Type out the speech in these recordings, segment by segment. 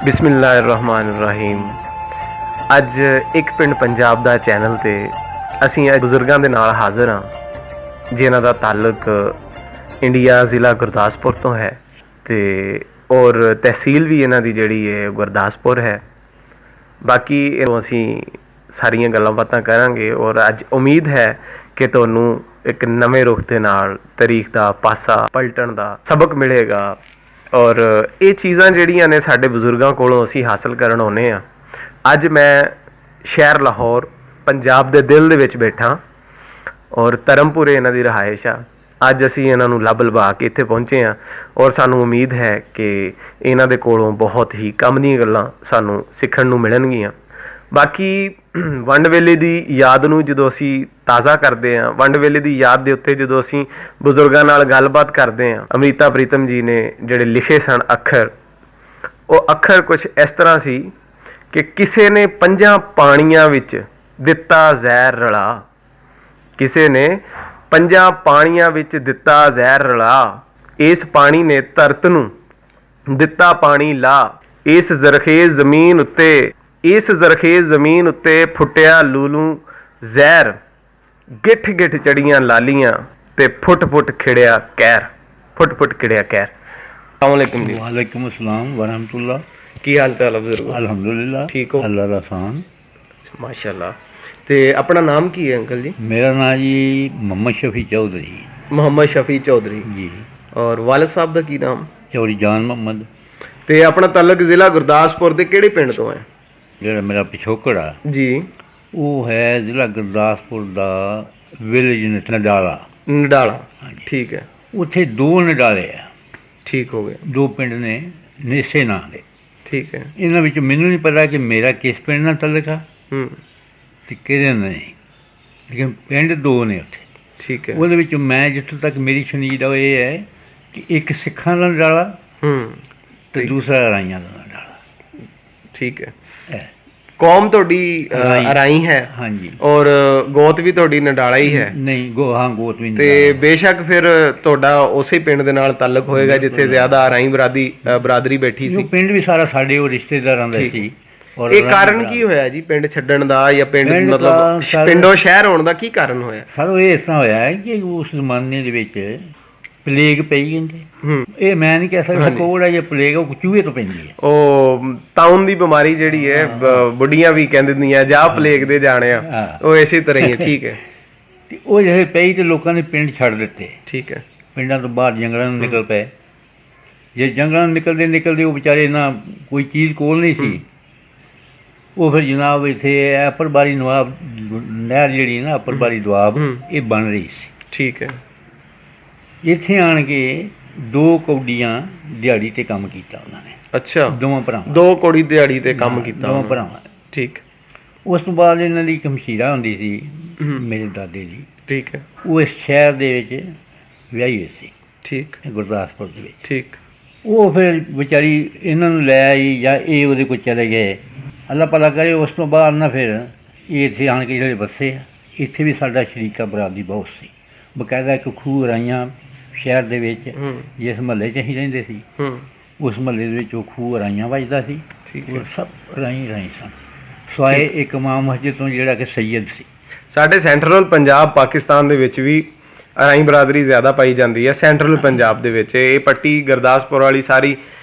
ਬਿਸਮਿਲ੍ਲਾਹਿਰਰਹਿਮਾਨਿਰਰਹੀਮ। ਅੱਜ ਇੱਕ ਪਿੰਡ ਪੰਜਾਬ ਦਾ ਚੈਨਲ 'ਤੇ ਅਸੀਂ ਬਜ਼ੁਰਗਾਂ ਦੇ ਨਾਲ ਹਾਜ਼ਰ ਹਾਂ ਜਿਨ੍ਹਾਂ ਦਾ ਤਾਲੁਕ ਇੰਡੀਆ ਜ਼ਿਲ੍ਹਾ ਗੁਰਦਾਸਪੁਰ ਤੋਂ ਹੈ ਅਤੇ ਔਰ ਤਹਿਸੀਲ ਵੀ ਇਹਨਾਂ ਦੀ ਜਿਹੜੀ ਹੈ ਗੁਰਦਾਸਪੁਰ ਹੈ। ਬਾਕੀ ਅਸੀਂ ਸਾਰੀਆਂ ਗੱਲਾਂ ਬਾਤਾਂ ਕਰਾਂਗੇ ਔਰ ਅੱਜ ਉਮੀਦ ਹੈ ਕਿ ਤੁਹਾਨੂੰ ਇੱਕ ਨਵੇਂ ਰੁਖ ਦੇ ਨਾਲ ਤਾਰੀਖ ਦਾ ਪਾਸਾ ਪਲਟਣ ਦਾ ਸਬਕ ਮਿਲੇਗਾ। ਔਰ ਇਹ ਚੀਜ਼ਾਂ ਜਿਹੜੀਆਂ ਨੇ ਸਾਡੇ ਬਜ਼ੁਰਗਾਂ ਕੋਲੋਂ ਅਸੀਂ ਹਾਸਲ ਕਰਨ ਆਉਂਦੇ ਹਾਂ। ਅੱਜ ਮੈਂ ਸ਼ਹਿਰ ਲਾਹੌਰ ਪੰਜਾਬ ਦੇ ਦਿਲ ਦੇ ਵਿੱਚ ਬੈਠਾ ਔਰ ਧਰਮਪੁਰੇ ਇਹਨਾਂ ਦੀ ਰਿਹਾਇਸ਼ ਆ। ਅੱਜ ਅਸੀਂ ਇਹਨਾਂ ਨੂੰ ਲੱਭ ਲਭਾ ਕੇ ਇੱਥੇ ਪਹੁੰਚੇ ਹਾਂ ਔਰ ਸਾਨੂੰ ਉਮੀਦ ਹੈ ਕਿ ਇਹਨਾਂ ਦੇ ਕੋਲੋਂ ਬਹੁਤ ਹੀ ਕੰਮ ਦੀਆਂ ਗੱਲਾਂ ਸਾਨੂੰ ਸਿੱਖਣ ਨੂੰ ਮਿਲਣਗੀਆਂ। ਬਾਕੀ ਵੰਡ ਵੇਲੇ ਦੀ ਯਾਦ ਨੂੰ ਜਦੋਂ ਅਸੀਂ ਤਾਜ਼ਾ ਕਰਦੇ ਹਾਂ, ਵੰਡ ਵੇਲੇ ਦੀ ਯਾਦ ਦੇ ਉੱਤੇ ਜਦੋਂ ਅਸੀਂ ਬਜ਼ੁਰਗਾਂ ਨਾਲ ਗੱਲਬਾਤ ਕਰਦੇ ਹਾਂ, ਅਮ੍ਰਿਤਾ ਪ੍ਰੀਤਮ ਜੀ ਨੇ ਜਿਹੜੇ ਲਿਖੇ ਸਨ ਅੱਖਰ, ਉਹ ਅੱਖਰ ਕੁਛ ਇਸ ਤਰ੍ਹਾਂ ਸੀ ਕਿ ਕਿਸੇ ਨੇ 5 ਪਾਣੀਆਂ ਵਿੱਚ ਦਿੱਤਾ ਜ਼ਹਿਰ ਰਲਾ, ਕਿਸੇ ਨੇ 5 ਪਾਣੀਆਂ ਵਿੱਚ ਦਿੱਤਾ ਜ਼ਹਿਰ ਰਲਾ, ਇਸ ਪਾਣੀ ਨੇ ਧਰਤ ਨੂੰ ਦਿੱਤਾ ਪਾਣੀ ਲਾ, ਇਸ ਜ਼ਰਖੇਜ਼ ਜ਼ਮੀਨ ਉੱਤੇ ਫੁੱਟਿਆ ਲੂਲੂ ਜ਼ਹਿਰ, ਗਿੱਠ ਗਿੱਠ ਚੜੀਆਂ ਲਾਲੀਆਂ ਤੇ ਫੁੱਟ ਫੁੱਟ ਖਿੜਿਆ ਕਹਿਰ, ਫੁੱਟ ਫੁੱਟ ਖਿੜਿਆ ਕਹਿਰ। अस्सलामुअलैकुम जी। वालेकुम अस्सलाम वरहमतुल्लाह। की हाल चाल है बुजुर्ग? अल्हम्दुलिल्लाह, ठीक हो? अल्लाह दा एहसान। माशाल्लाह। ते अपना नाम की है अंकल जी? मेरा नाम जी मोहम्मद शफी चौधरी मोहम्मद शफी चौधरी जी। और वालिद साहब का की नाम? चौधरी जान मोहम्मद। ते अपना ताल्लुक जिला गुरदासपुर दे किहड़े पिंड तो है? ਜਿਹੜਾ ਮੇਰਾ ਪਿਛੋਕੜ ਆ जी ਉਹ ਹੈ ਜ਼ਿਲ੍ਹਾ ਗੁਰਦਾਸਪੁਰ ਦਾ ਵਿਲੇਜ ਨਡਾਲਾ। नडाला। ठीक है, ਉੱਥੇ 2 ਨਡਾਲੇ ਆ, ठीक हो गया। 2 ਪਿੰਡ ਨੇ ਨੇਸੇ ਨਾਂ ਦੇ। ठीक है। ਇਹਨਾਂ ਵਿੱਚ ਮੈਨੂੰ ਨਹੀਂ ਪਤਾ ਕਿ ਮੇਰਾ ਕਿਸ ਪਿੰਡ ਨਾਲ ਤਾਲੁਕ ਆ ਤੇ ਕਿਹਦੇ ਨਾਲ ਨਹੀਂ, ਲੇਕਿਨ ਪਿੰਡ 2 ਨੇ ਉੱਥੇ। ठीक है। ਉਹਦੇ ਵਿੱਚ ਮੈਂ ਜਿੱਥੋਂ ਤੱਕ ਮੇਰੀ ਸੁਨੀਦ ਉਹ ਇਹ ਹੈ ਕਿ ਇੱਕ ਸਿੱਖਾਂ ਦਾ ਨਡਾਲਾ ਤੇ ठीक। ਦੂਸਰਾ ਰਾਈਆਂ ਦਾ ਨਡਾਲਾ। ठीक है। ਇਹ कौम थोड़ी अराई है ਹਾਂਜੀ। और गोत भी थोड़ी नडाला ही है ਨਹੀਂ ਗੋਤ ਵੀ ਤੇ ਨਹੀਂ। ਬੇਸ਼ੱਕ ਫਿਰ ਤੁਹਾਡਾ ਉਸੇ ਪਿੰਡ ਦੇ ਨਾਲ ਤਾਲੁਕ ਹੋਏਗਾ ਜਿੱਥੇ ਜ਼ਿਆਦਾ ਅਰਾਈ ਬਰਾਦਰੀ ਬੈਠੀ ਸੀ। ਉਹ ਪਿੰਡ ਵੀ ਸਾਰਾ ਸਾਡੇ ਉਹ ਰਿਸ਼ਤੇਦਾਰਾਂ ਦਾ ਠੀਕ। ਸੀ। ਔਰ ਇਹ ਕਾਰਨ ਕੀ ਹੋਇਆ ਜੀ ਪਿੰਡ ਛੱਡਣ ਦਾ, ਜਾਂ ਪਿੰਡ ਪਿੰਡ ਮਤਲਬ ਤਾਂ ਸਾਰੇ- ਪਿੰਡੋਂ ਸ਼ਹਿਰ ਹੋਣ ਦਾ ਕੀ ਕਾਰਨ ਹੋਇਆ? ਸਰ ਉਹ ਇਹ ਇਸ ਤਰ੍ਹਾਂ ਹੋਇਆ ਹੈ ਕਿ ਉਸ ਜ਼ਮਾਨੇ ਦੇ ਵਿੱਚ ਪਲੇਗ ਪਈ ਜਾਂਦੀ। ਇਹ ਮੈਂ ਨਹੀਂ ਕਹਿ ਸਕਦਾ ਹਾਂਜੀ। ਕੋੜ ਹੈ ਜਾਂ ਪਲੇਗ, ਉਹ ਚੂਹੇ ਤੋਂ ਪੈਂਦੀ ਹੈ। ਉਹ ਤਾਉਨ ਦੀ ਬਿਮਾਰੀ ਜਿਹੜੀ ਹੈ ਬੁੱਢੀਆਂ ਵੀ ਕਹਿੰਦੇ ਦਿੰਦੀਆਂ ਜਾ ਪਲੇਗ ਦੇ ਜਾਣੇ ਆ, ਹਾਂ। ਉਹ ਇਸੇ ਤਰ੍ਹਾਂ ਹੀ ਹੈ। ਠੀਕ ਹੈ। ਤੇ ਉਹ ਜਿਹੜੇ ਪਈ ਤੇ ਲੋਕਾਂ ਨੇ ਪਿੰਡ ਛੱਡ ਦਿੱਤੇ, ਠੀਕ ਹੈ। ਪਿੰਡਾਂ ਤੋਂ ਬਾਹਰ ਜੰਗਲਾਂ ਨੂੰ ਨਿਕਲ ਪਏ। ਜੇ ਜੰਗਲਾਂ ਨੂੰ ਨਿਕਲਦੇ ਉਹ ਵਿਚਾਰੇ ਨਾ ਕੋਈ ਚੀਜ਼ ਕੋਲ ਨਹੀਂ ਸੀ। ਉਹ ਫਿਰ ਜਨਾਬ ਇੱਥੇ ਅਪਰਬਾਰੀ ਨਵਾਬ ਨਹਿਰ ਜਿਹੜੀ ਨਾ ਅਪਰਬਾਰੀ ਦੁਆਬ ਇਹ ਬਣ ਰਹੀ ਸੀ। ਠੀਕ ਹੈ। ਇੱਥੇ ਆਣ ਕੇ 2 ਕੌਡੀਆਂ ਦਿਹਾੜੀ ਤੇ ਕੰਮ ਕੀਤਾ ਉਹਨਾਂ ਨੇ, ਅੱਛਾ, ਦੋਵਾਂ ਭਰਾਵਾਂ। 2 ਕੋੜੀ ਦਿਹਾੜੀ ਤੇ ਕੰਮ ਕੀਤਾ ਦੋਵਾਂ ਉਹਨਾਂ ਨੇ। ਭਰਾਵਾਂ। ਠੀਕ। ਉਸ ਤੋਂ ਬਾਅਦ ਇਹਨਾਂ ਦੀ ਇੱਕ ਹਮਸ਼ੀਰਾ ਹੁੰਦੀ ਸੀ ਮੇਰੇ ਦਾਦੇ ਦੀ, ਠੀਕ ਹੈ। ਉਹ ਇਸ ਸ਼ਹਿਰ ਦੇ ਵਿੱਚ ਵਿਆਹੀ ਹੋਈ ਸੀ, ਠੀਕ। ਗੁਰਦਾਸਪੁਰ ਦੇ ਵਿੱਚ। ਠੀਕ। ਉਹ ਫਿਰ ਵਿਚਾਰੀ ਇਹਨਾਂ ਨੂੰ ਲੈ ਆਈ ਜਾਂ ਇਹ ਉਹਦੇ ਕੋਲ ਚਲੇ ਗਏ, ਅੱਲਾ ਭਲਾ ਕਰੇ। ਉਸ ਤੋਂ ਬਾਅਦ ਨਾ ਫਿਰ ਇਹ ਇੱਥੇ ਆਣ ਕੇ ਜਿਹੜੇ ਵੱਸੇ ਆ, ਇੱਥੇ ਵੀ ਸਾਡਾ ਸ਼ਰੀਕਾ ਬਰਾਦਰੀ ਬਹੁਤ ਸੀ। ਬਕਾਇਦਾ ਇੱਕ ਖੂਹ ਰਾਈਆਂ ਸ਼ਹਿਰ ਦੇ ਵਿੱਚ, ਜਿਸ ਮਹੱਲੇ 'ਚ ਅਸੀਂ ਰਹਿੰਦੇ ਸੀ ਉਸ ਮਹੱਲੇ ਦੇ ਵਿੱਚ ਉਹ ਖੂਹ ਰਾਈਆਂ ਵੱਜਦਾ ਸੀ। ਔਰ ਸਭ ਰਾਈ ਸਨ, ਸਿਵਾਏ ਇੱਕ ਮਾਂ ਮਸਜਿਦ ਤੋਂ ਜਿਹੜਾ ਕਿ ਸੈਯਦ ਸੀ। ਸਾਡੇ ਸੈਂਟਰਲ ਪੰਜਾਬ ਪਾਕਿਸਤਾਨ ਦੇ ਵਿੱਚ ਵੀ ਅਰਾਈ ਬਰਾਦਰੀ ਜ਼ਿਆਦਾ ਪਾਈ ਜਾਂਦੀ ਹੈ। ਸੈਂਟਰਲ ਪੰਜਾਬ ਦੇ ਵਿੱਚ ਇਹ ਪੱਟੀ ਗੁਰਦਾਸਪੁਰ ਵਾਲੀ ਸਾਰੀ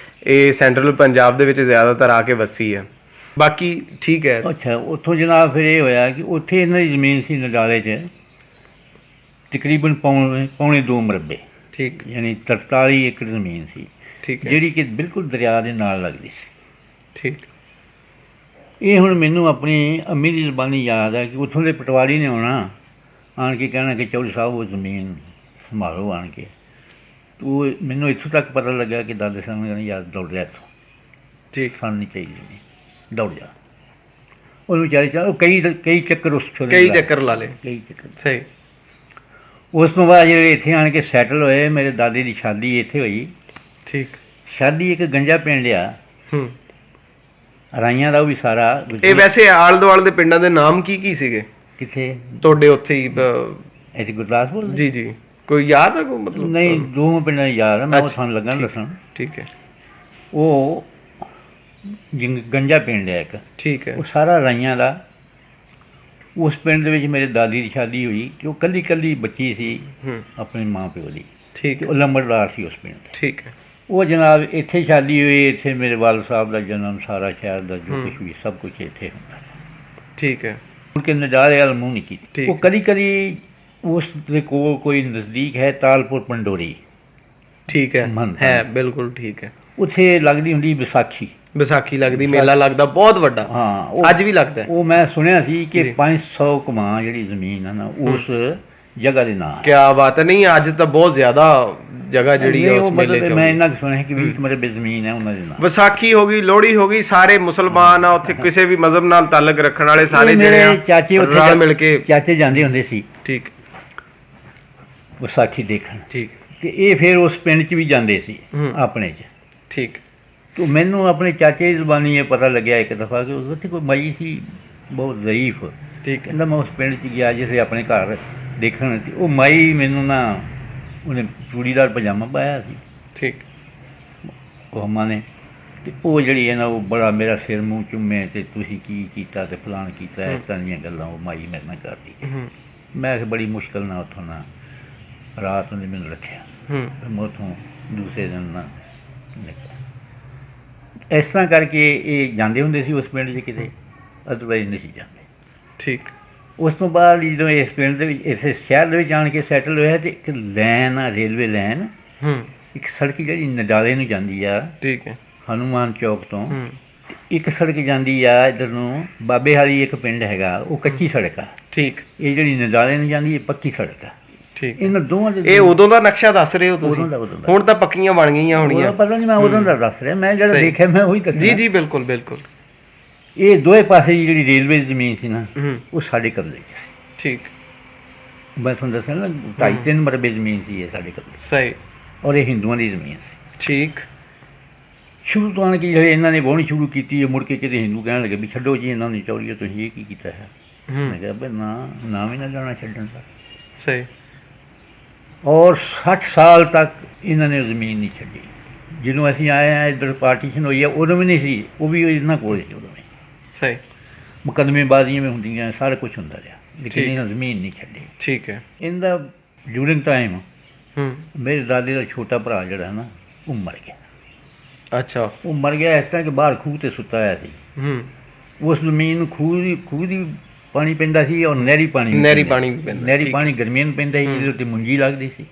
ਇਹ ਸੈਂਟਰਲ ਪੰਜਾਬ ਦੇ ਵਿੱਚ ਜ਼ਿਆਦਾਤਰ ਆ ਕੇ ਵਸੀ ਹੈ। ਬਾਕੀ ਠੀਕ ਹੈ। ਅੱਛਾ, ਉੱਥੋਂ ਜਨਾਬ ਫਿਰ ਇਹ ਹੋਇਆ ਕਿ ਉੱਥੇ ਇਹਨਾਂ ਦੀ ਜ਼ਮੀਨ ਸੀ ਨਡਾਲੇ 'ਚ ਤਕਰੀਬਨ ਪੌਣੇ 2 ਮਰਬੇ, ਠੀਕ। ਯਾਨੀ 43 ਏਕੜ ਜ਼ਮੀਨ ਸੀ, ਠੀਕ ਹੈ। ਜਿਹੜੀ ਕਿ ਬਿਲਕੁਲ ਦਰਿਆ ਦੇ ਨਾਲ ਲੱਗਦੀ ਸੀ। ਠੀਕ। ਇਹ ਹੁਣ ਮੈਨੂੰ ਆਪਣੀ ਅੰਮੀ ਦੀ ਜ਼ੁਬਾਨੀ ਯਾਦ ਹੈ ਕਿ ਉੱਥੋਂ ਦੇ ਪਟਵਾਰੀ ਨੇ ਆਉਣਾ, ਆਣ ਕੇ ਕਹਿਣਾ ਕਿ ਚੌਧਰੀ ਸਾਹਿਬ ਉਹ ਜ਼ਮੀਨ ਸੰਭਾਲੋ ਆਣ ਕੇ। ਉਹ ਮੈਨੂੰ ਇੱਥੋਂ ਤੱਕ ਪਤਾ ਲੱਗਾ ਕਿ ਦਾਦੇ ਸਾਹਿਬ ਨੇ ਕਹਿਣਾ ਯਾਰ ਦੌੜ ਜਾ ਇੱਥੋਂ, ਠੀਕ। ਸਾਨੂੰ ਨਹੀਂ ਚਾਹੀਦੀ ਜ਼ਮੀਨ, ਦੌੜ ਜਾ। ਉਹ ਵਿਚਾਰੇ ਚਾਹ ਕਈ ਚੱਕਰ ਉਸ ਛੋਲੇ ਕਈ ਚੱਕਰ ਲਾ ਲਏ। ਕਈ ਚੱਕਰ। ਸਹੀ। ਉਸ ਤੋਂ ਬਾਅਦ ਜਿਹੜੇ ਇੱਥੇ ਆਣ ਕੇ ਸੈਟਲ ਹੋਏ, ਮੇਰੇ ਦਾਦੇ ਦੀ ਸ਼ਾਦੀ ਇੱਥੇ ਹੋਈ। ਠੀਕ। ਸ਼ਾਦੀ ਇੱਕ ਗੰਜਾ ਪਿੰਡ ਆ ਰਾਈਆਂ ਦਾ, ਉਹ ਵੀ ਸਾਰਾ। ਇਹ ਵੈਸੇ ਆਲੇ ਦੁਆਲੇ ਦੇ ਪਿੰਡਾਂ ਦੇ ਨਾਮ ਕੀ ਸੀਗੇ ਕਿੱਥੇ ਤੁਹਾਡੇ ਉੱਥੇ ਹੀ? ਇੱਥੇ ਗੁਰਦਾਸਪੁਰ ਦੇ? ਜੀ ਜੀ, ਕੋਈ ਯਾਦ ਹੈ ਕੋਈ ਮਤਲਬ? ਨਹੀਂ, 2 ਪਿੰਡਾਂ ਦੀ ਯਾਦ ਆ, ਮੈਂ ਉਹ ਅੱਛਾ, ਤੁਹਾਨੂੰ ਲੱਗਾ ਠੀਕ। ਦੱਸਣ। ਠੀਕ ਹੈ। ਉਹ ਗੰਜਾ ਪਿੰਡ ਹੈ ਇੱਕ, ਠੀਕ ਹੈ। ਉਹ ਸਾਰਾ ਰਾਈਆਂ ਦਾ। ਉਸ ਪਿੰਡ ਦੇ ਵਿੱਚ ਮੇਰੇ ਦਾਦੀ ਦੀ ਸ਼ਾਦੀ ਹੋਈ ਤੇ ਉਹ ਕੱਲੀ ਕੱਲੀ ਬੱਚੀ ਸੀ ਆਪਣੇ ਮਾਂ ਪਿਓ ਦੀ, ਠੀਕ ਤੇ ਹੈ। ਉਹ ਲੰਬੜਦਾਰ ਸੀ ਉਸ ਪਿੰਡ ਦੇ। ਠੀਕ ਹੈ। ਉਹ ਜਨਾਬ ਇੱਥੇ ਸ਼ਾਦੀ ਹੋਈ, ਇੱਥੇ ਮੇਰੇ ਵਾਲਦ ਸਾਹਿਬ ਦਾ ਜਨਮ, ਸਾਰਾ ਸ਼ਹਿਰ ਦਾ ਜੋ ਕੁਛ ਵੀ ਸਭ ਕੁਛ ਇੱਥੇ ਹੁੰਦਾ। ਠੀਕ ਹੈ। ਮੁੜ ਕੇ ਨਜ਼ਾਰੇ ਵਾਲ ਮੂੰਹ ਨਹੀਂ ਕੀਤੀ। ਠੀਕ ਉਹ ਕਦੀ ਕਦੀ ਉਸ ਦੇ ਕੋਲ ਕੋਈ ਨਜ਼ਦੀਕ ਹੈ ਤਾਲਪੁਰ ਪੰਡੋਰੀ, ਠੀਕ ਹੈ। ਮਨ ਹੈ ਬਿਲਕੁਲ ਠੀਕ ਹੈ। ਉੱਥੇ ਲੱਗਦੀ ਹੁੰਦੀ ਵਿਸਾਖੀ। ਵਿਸਾਖੀ ਲੱਗਦੀ, ਮੇਲਾ ਲੱਗਦਾ ਬਹੁਤ ਵੱਡਾ। ਹਾਂ, ਅੱਜ ਵੀ ਲੱਗਦਾ। ਉਹ ਮੈਂ ਸੁਣਿਆ ਸੀ ਕਿ ਜੀ। 500 ਕਮਾਂ ਜਿਹੜੀ ਜ਼ਮੀਨ ਹੈ ਨਾ ਉਸ ਜਗ੍ਹਾ ਦੇ ਨਾਂ। ਕਿਆ ਬਾਤ ਹੈ। ਨਹੀਂ ਅੱਜ ਤਾਂ ਬਹੁਤ ਜ਼ਿਆਦਾ ਜਗ੍ਹਾ ਜਿਹੜੀ ਹੈ ਉਸ ਮੇਲੇ ਚ ਮੈਂ ਇੰਨਾ ਕੁ ਸੁਣਿਆ ਕਿ 20 ਮਰਬੇ ਜ਼ਮੀਨ ਹੈ ਉਹਨਾਂ ਦੇ ਨਾਂ। ਵਿਸਾਖੀ ਹੋ ਗਈ, ਲੋਹੜੀ ਹੋ ਗਈ, ਸਾਰੇ ਮੁਸਲਮਾਨ ਆ ਉੱਥੇ, ਕਿਸੇ ਵੀ ਮਜ਼ਹਬ ਨਾਲ ਤਾਲੁਕ ਰੱਖਣ ਵਾਲੇ ਸਾਰੇ ਜਿਹੜੇ ਆ ਚਾਚੇ ਉੱਥੇ ਰਲ ਮਿਲ ਕੇ। ਚਾਚੇ ਜਾਂਦੇ ਹੁੰਦੇ ਸੀ ਠੀਕ ਵਿਸਾਖੀ ਦੇਖਣ, ਠੀਕ ਤੇ ਇਹ ਫਿਰ ਉਸ ਪਿੰਡ 'ਚ ਵੀ ਜਾਂਦੇ ਸੀ ਆਪਣੇ 'ਚ। ਠੀਕ। ਤੋ ਮੈਨੂੰ ਆਪਣੇ ਚਾਚੇ ਦੀ ਜ਼ੁਬਾਨੀ ਇਹ ਪਤਾ ਲੱਗਿਆ ਇੱਕ ਦਫਾ ਕਿ ਉੱਥੇ ਕੋਈ ਮਾਈ ਸੀ ਬਹੁਤ ਜ਼ਰੀਫ। ਠੀਕ ਹੈ। ਕਹਿੰਦਾ ਮੈਂ ਉਸ ਪਿੰਡ 'ਚ ਗਿਆ ਜਿਸੇ ਆਪਣੇ ਘਰ ਦੇਖਣ, ਤੇ ਉਹ ਮਾਈ ਮੈਨੂੰ ਨਾ, ਉਹਨੇ ਚੂੜੀਦਾਰ ਪਜਾਮਾ ਪਾਇਆ ਸੀ ਠੀਕ। ਉਹ ਅੰਮਾ ਨੇ, ਤੇ ਉਹ ਜਿਹੜੀ ਹੈ ਨਾ ਉਹ ਬੜਾ ਮੇਰਾ ਸਿਰ ਮੂੰਹ ਚੁੰਮੇ ਤੇ ਤੁਸੀਂ ਕੀ ਕੀਤਾ ਤੇ ਫਲਾਣ ਕੀਤਾ, ਇਸ ਤਰ੍ਹਾਂ ਦੀਆਂ ਗੱਲਾਂ ਉਹ ਮਾਈ ਮੇਰੇ ਨਾਲ ਕਰਦੀ। ਮੈਂ ਫਿਰ ਬੜੀ ਮੁਸ਼ਕਿਲ ਨਾਲ ਉੱਥੋਂ ਨਾ ਰਾਤ ਨੂੰ ਮੈਨੂੰ ਰੱਖਿਆ, ਮੈਂ ਉੱਥੋਂ ਦੂਸਰੇ ਦਿਨ ਨਾ ਨਿਕਲਿਆ। ਇਸ ਤਰ੍ਹਾਂ ਕਰਕੇ ਇਹ ਜਾਂਦੇ ਹੁੰਦੇ ਸੀ ਉਸ ਪਿੰਡ 'ਚ ਕਿਤੇ, ਅਦਰਵਾਈਜ਼ ਨਹੀਂ ਸੀ ਜਾਂਦੇ। ਠੀਕ। ਉਸ ਤੋਂ ਬਾਅਦ ਜਦੋਂ ਇਸ ਪਿੰਡ ਦੇ ਵਿੱਚ ਇਸੇ ਸ਼ਹਿਰ ਦੇ ਵਿੱਚ ਆਣ ਕੇ ਸੈਟਲ ਹੋਇਆ, ਤੇ ਇੱਕ ਲਾਈਨ ਆ, ਰੇਲਵੇ ਲਾਈਨ, ਇੱਕ ਸੜਕ ਜਿਹੜੀ ਨਡਾਲੇ ਨੂੰ ਜਾਂਦੀ ਆ, ਠੀਕ ਹੈ, ਹਨੂੰਮਾਨ ਚੌਕ ਤੋਂ। ਇੱਕ ਸੜਕ ਜਾਂਦੀ ਆ ਇੱਧਰ ਨੂੰ, ਬਾਬੇ ਹਾਲੀ ਇੱਕ ਪਿੰਡ ਹੈਗਾ, ਉਹ ਕੱਚੀ ਸੜਕ ਆ। ਠੀਕ। ਇਹ ਜਿਹੜੀ ਨਡਾਲੇ ਨੂੰ ਜਾਂਦੀ ਇਹ ਪੱਕੀ ਸੜਕ ਆ। ਠੀਕ। ਇਹਨਾਂ ਦੋਵਾਂ ਦੇ ਇਹ ਉਦੋਂ ਦਾ ਨਕਸ਼ਾ ਦੱਸ ਰਹੇ ਹੋ ਤੁਸੀਂ? ਉਦੋਂ ਦਾ। ਹੁਣ ਤਾਂ ਪੱਕੀਆਂ ਬਣ ਗਈਆਂ ਹੋਣੀਆਂ। ਪਤਾ ਨਹੀਂ, ਮੈਂ ਉਦੋਂ ਦਾ ਦੱਸ ਰਿਹਾ, ਮੈਂ ਜਿਹੜਾ ਦੇਖਿਆ ਮੈਂ ਉਹੀ ਦੱਸਿਆ। ਜੀ ਜੀ ਬਿਲਕੁਲ ਬਿਲਕੁਲ। ਇਹ ਦੋਏ ਪਾਸੇ ਦੀ ਜਿਹੜੀ ਰੇਲਵੇ ਦੀ ਜ਼ਮੀਨ ਸੀ ਨਾ, ਉਹ ਸਾਡੇ ਕਬਜ਼ੇ 'ਚ ਸੀ। ਠੀਕ। ਮੈਂ ਤੁਹਾਨੂੰ ਦੱਸਿਆ ਨਾ 2.5-3 ਮਰਬੇ ਜ਼ਮੀਨ ਸੀ ਇਹ ਸਾਡੇ ਕਬਜ਼ੇ। ਸਹੀ। ਔਰ ਇਹ ਹਿੰਦੂਆਂ ਦੀ ਜ਼ਮੀਨ ਸੀ। ਠੀਕ। ਸ਼ੁਰੂ ਤੋਂ ਆਣ ਕੇ ਜਿਹੜੇ ਇਹਨਾਂ ਨੇ ਵਾਹੁਣੀ ਸ਼ੁਰੂ ਕੀਤੀ ਹੈ, ਮੁੜ ਕੇ ਕਿਤੇ ਹਿੰਦੂ ਕਹਿਣ ਲੱਗੇ ਵੀ ਛੱਡੋ ਜੀ ਇਹਨਾਂ ਨੇ ਚੌਰੀਆ, ਤੁਸੀਂ ਇਹ ਕੀ ਕੀਤਾ ਹੈ? ਮੈਂ ਕਿਹਾ ਬਈ ਨਾ ਵੀ ਨਾ ਜਾਣਾ ਛੱਡਣ ਦਾ। ਸਹੀ। ਔਰ 60 ਸਾਲ ਤੱਕ ਇਹਨਾਂ ਨੇ ਜ਼ਮੀਨ ਨਹੀਂ ਛੱਡੀ। ਜਦੋਂ ਅਸੀਂ ਆਏ ਹਾਂ ਇੱਧਰ ਪਾਰਟੀਸ਼ਨ ਹੋਈ ਹੈ ਉਦੋਂ ਵੀ ਨਹੀਂ ਸੀ, ਉਹ ਵੀ ਇਹਨਾਂ ਕੋਲ ਸੀ ਉਦੋਂ ਵੀ। ਸਹੀ। ਮੁਕੱਦਮੇਬਾਜ਼ੀਆਂ ਵੀ ਹੁੰਦੀਆਂ, ਸਾਰਾ ਕੁਛ ਹੁੰਦਾ ਰਿਹਾ, ਲੇਕਿਨ ਇਹਨਾਂ ਜ਼ਮੀਨ ਨਹੀਂ ਛੱਡੀ। ਠੀਕ ਹੈ। ਇਹਦਾ ਡਿਊਰਿੰਗ ਟਾਈਮ ਮੇਰੇ ਦਾਦੇ ਦਾ ਛੋਟਾ ਭਰਾ ਜਿਹੜਾ ਨਾ ਉਹ ਮਰ ਗਿਆ। ਅੱਛਾ। ਉਹ ਮਰ ਗਿਆ ਇਸ ਤਰ੍ਹਾਂ ਕਿ ਬਾਹਰ ਖੂਹ 'ਤੇ ਸੁੱਤਾ ਹੋਇਆ ਸੀ। ਉਸ ਜ਼ਮੀਨ ਨੂੰ ਖੂਹ ਦੀ ਪਾਣੀ ਪੈਂਦਾ ਸੀ, ਔਰ ਨਹਿਰੀ ਪਾਣੀ ਵੀ ਪੈਂਦਾ। ਨਹਿਰੀ ਪਾਣੀ ਗਰਮੀਆਂ ਨੂੰ ਪੈਂਦਾ ਸੀ, ਜਿਹਦੇ ਉੱਤੇ ਮੁੰਜੀ ਲੱਗਦੀ ਸੀ।